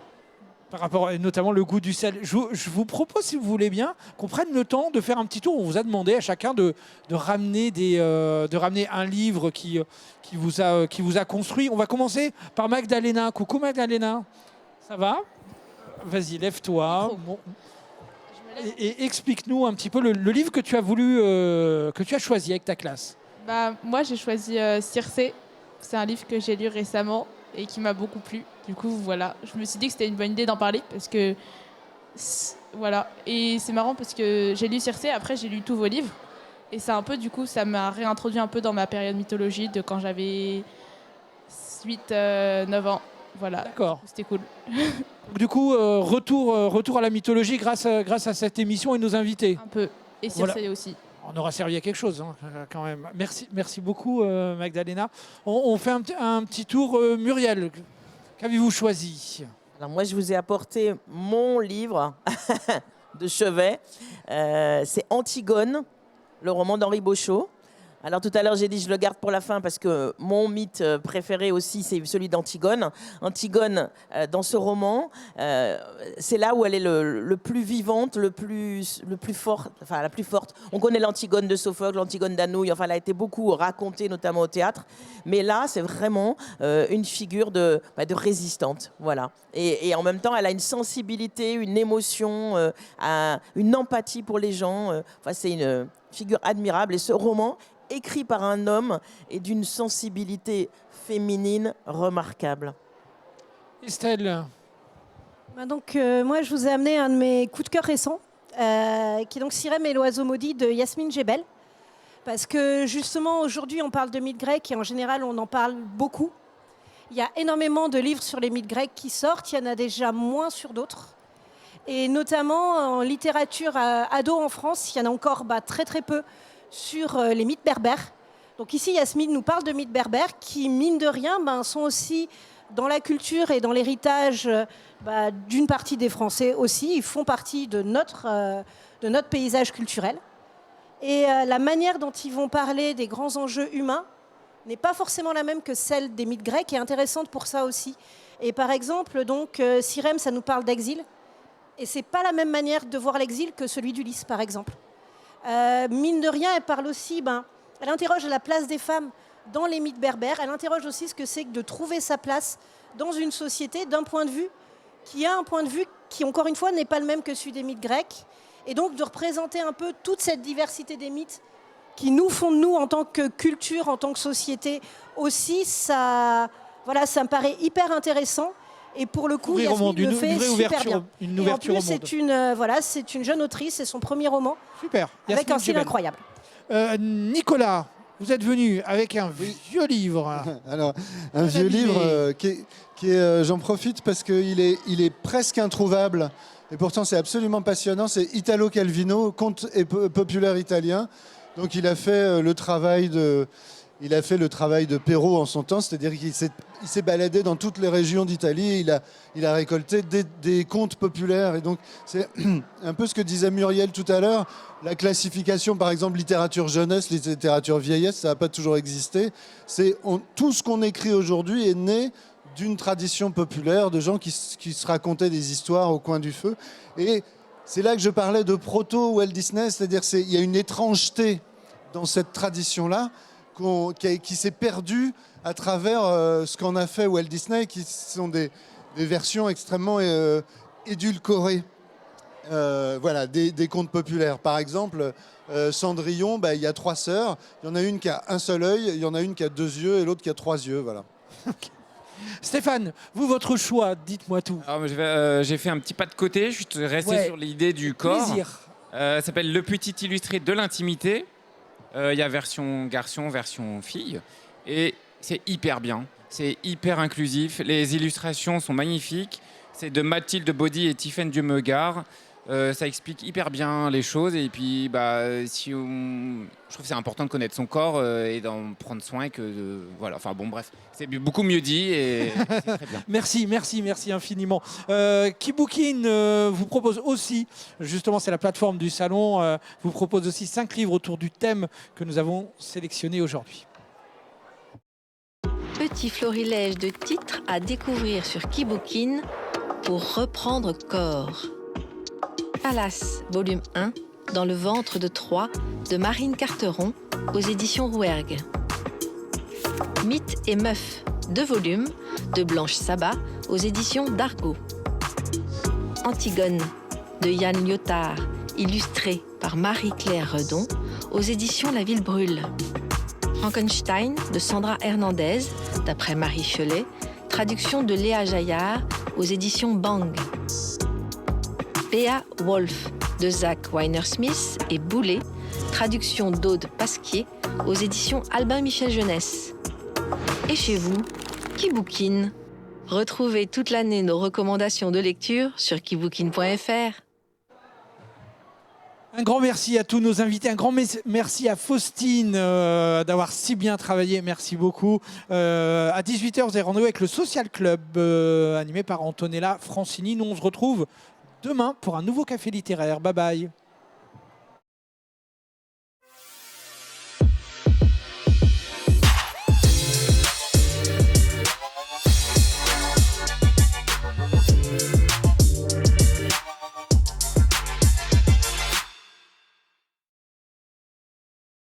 par rapport, et notamment le goût du sel. Je vous propose, si vous voulez bien, qu'on prenne le temps de faire un petit tour. On vous a demandé à chacun de ramener un livre qui vous a construit. On va commencer par Magdalena. Coucou Magdalena, ça va? Vas-y, lève-toi. Bon. Et explique-nous un petit peu le livre que tu as choisi avec ta classe. Moi, j'ai choisi Circé. C'est un livre que j'ai lu récemment et qui m'a beaucoup plu. Du coup, voilà, je me suis dit que c'était une bonne idée d'en parler parce que voilà. Et c'est marrant parce que j'ai lu Circé, après j'ai lu tous vos livres et c'est un peu, du coup, ça m'a réintroduit un peu dans ma période mythologie de quand j'avais 8-9 ans. Voilà. D'accord. C'était cool. Du coup, retour à la mythologie grâce à cette émission et nos invités. Un peu. Et Circé aussi. On aura servi à quelque chose, hein, quand même. Merci beaucoup, Magdalena. On fait un petit tour. Muriel, qu'avez-vous choisi? Alors moi, je vous ai apporté mon livre de chevet. C'est Antigone, le roman d'Henri Boschot. Alors tout à l'heure, j'ai dit je le garde pour la fin parce que mon mythe préféré aussi, c'est celui d'Antigone. Antigone, dans ce roman, c'est là où elle est le plus vivante, le plus fort, enfin la plus forte. On connaît l'Antigone de Sophocle, l'Antigone d'Anouilh, enfin elle a été beaucoup racontée, notamment au théâtre. Mais là, c'est vraiment une figure de résistante, voilà. Et en même temps, elle a une sensibilité, une émotion, une empathie pour les gens. Enfin, c'est une figure admirable. Et ce roman, écrit par un homme, et d'une sensibilité féminine remarquable. Estelle. Moi, je vous ai amené un de mes coups de cœur récents, qui est donc Sirem et l'oiseau maudit de Yasmine Gebel. Parce que justement, aujourd'hui, on parle de mythes grecs et en général, on en parle beaucoup. Il y a énormément de livres sur les mythes grecs qui sortent, il y en a déjà moins sur d'autres. Et notamment en littérature ado en France, il y en a encore très très peu sur les mythes berbères. Donc ici, Yasmine nous parle de mythes berbères qui, mine de rien, sont aussi dans la culture et dans l'héritage d'une partie des Français aussi. Ils font partie de notre paysage culturel. Et la manière dont ils vont parler des grands enjeux humains n'est pas forcément la même que celle des mythes grecs et intéressante pour ça aussi. Et par exemple, Sirem, ça nous parle d'exil. Et c'est pas la même manière de voir l'exil que celui d'Ulysse, par exemple. Mine de rien, elle parle aussi, elle interroge la place des femmes dans les mythes berbères. Elle interroge aussi ce que c'est que de trouver sa place dans une société d'un point de vue qui, encore une fois, n'est pas le même que celui des mythes grecs. Et donc de représenter un peu toute cette diversité des mythes qui nous font de nous, en tant que culture, en tant que société aussi, ça me paraît hyper intéressant. Et pour le coup, Yasmine le fait super bien. Une ouverture et en au plus, c'est une jeune autrice, c'est son premier roman. Super. Avec un style incroyable. Nicolas, vous êtes venu avec un vieux livre. Alors, un vieux livre j'en profite parce qu'il est presque introuvable. Et pourtant, c'est absolument passionnant. C'est Italo Calvino, conte populaire italien. Donc, il a fait le travail de Perrault en son temps, c'est-à-dire qu'il s'est baladé dans toutes les régions d'Italie, il a récolté des contes populaires. Et donc, c'est un peu ce que disait Muriel tout à l'heure, la classification, par exemple, littérature jeunesse, littérature vieillesse, ça n'a pas toujours existé. Tout ce qu'on écrit aujourd'hui est né d'une tradition populaire, de gens qui se racontaient des histoires au coin du feu. Et c'est là que je parlais de proto-Walt Disney, c'est-à-dire qu'il y a une étrangeté dans cette tradition-là, qui s'est perdu à travers ce qu'en a fait Walt Disney, qui sont des versions extrêmement édulcorées des contes populaires. Par exemple, Cendrillon, il y a 3 sœurs, il y en a une qui a un seul œil, il y en a une qui a 2 yeux et l'autre qui a 3 yeux. Voilà. Stéphane, vous, votre choix, dites-moi tout. Alors, j'ai fait un petit pas de côté, je suis resté sur l'idée du corps. Plaisir. Ça s'appelle Le Petit Illustré de l'intimité. Il y a version garçon, version fille. Et c'est hyper bien. C'est hyper inclusif. Les illustrations sont magnifiques. C'est de Mathilde Baudy et Tiffaine Dieu-Meugard. Ça explique hyper bien les choses. Et puis, je trouve que c'est important de connaître son corps et d'en prendre soin. Enfin bon, bref. C'est beaucoup mieux dit et c'est très bien. Merci infiniment. Kibookin vous propose aussi, justement c'est la plateforme du salon, vous propose aussi 5 livres autour du thème que nous avons sélectionné aujourd'hui. Petit florilège de titres à découvrir sur Kibookin, pour reprendre corps. Palace, volume 1, Dans le ventre de Troie, de Marine Carteron, aux éditions Rouergue. Mythes et meufs, 2 volumes, de Blanche Sabat, aux éditions d'Argo. Antigone, de Yann Lyotard, illustré par Marie-Claire Redon, aux éditions La Ville Brûle. Frankenstein, de Sandra Hernandez, d'après Marie Cholet, traduction de Léa Jaillard, aux éditions Bang. Beowulf, de Zach Weiner-Smith et Boulet, traduction d'Aude Pasquier, aux éditions Albin Michel Jeunesse. Et chez vous, qui bouquine? Retrouvez toute l'année nos recommandations de lecture sur kibookine.fr. Un grand merci à tous nos invités, un grand merci à Faustine d'avoir si bien travaillé, merci beaucoup. À 18h, vous avez rendez-vous avec le Social Club animé par Antonella Francini. Nous, on se retrouve demain pour un nouveau café littéraire. Bye bye.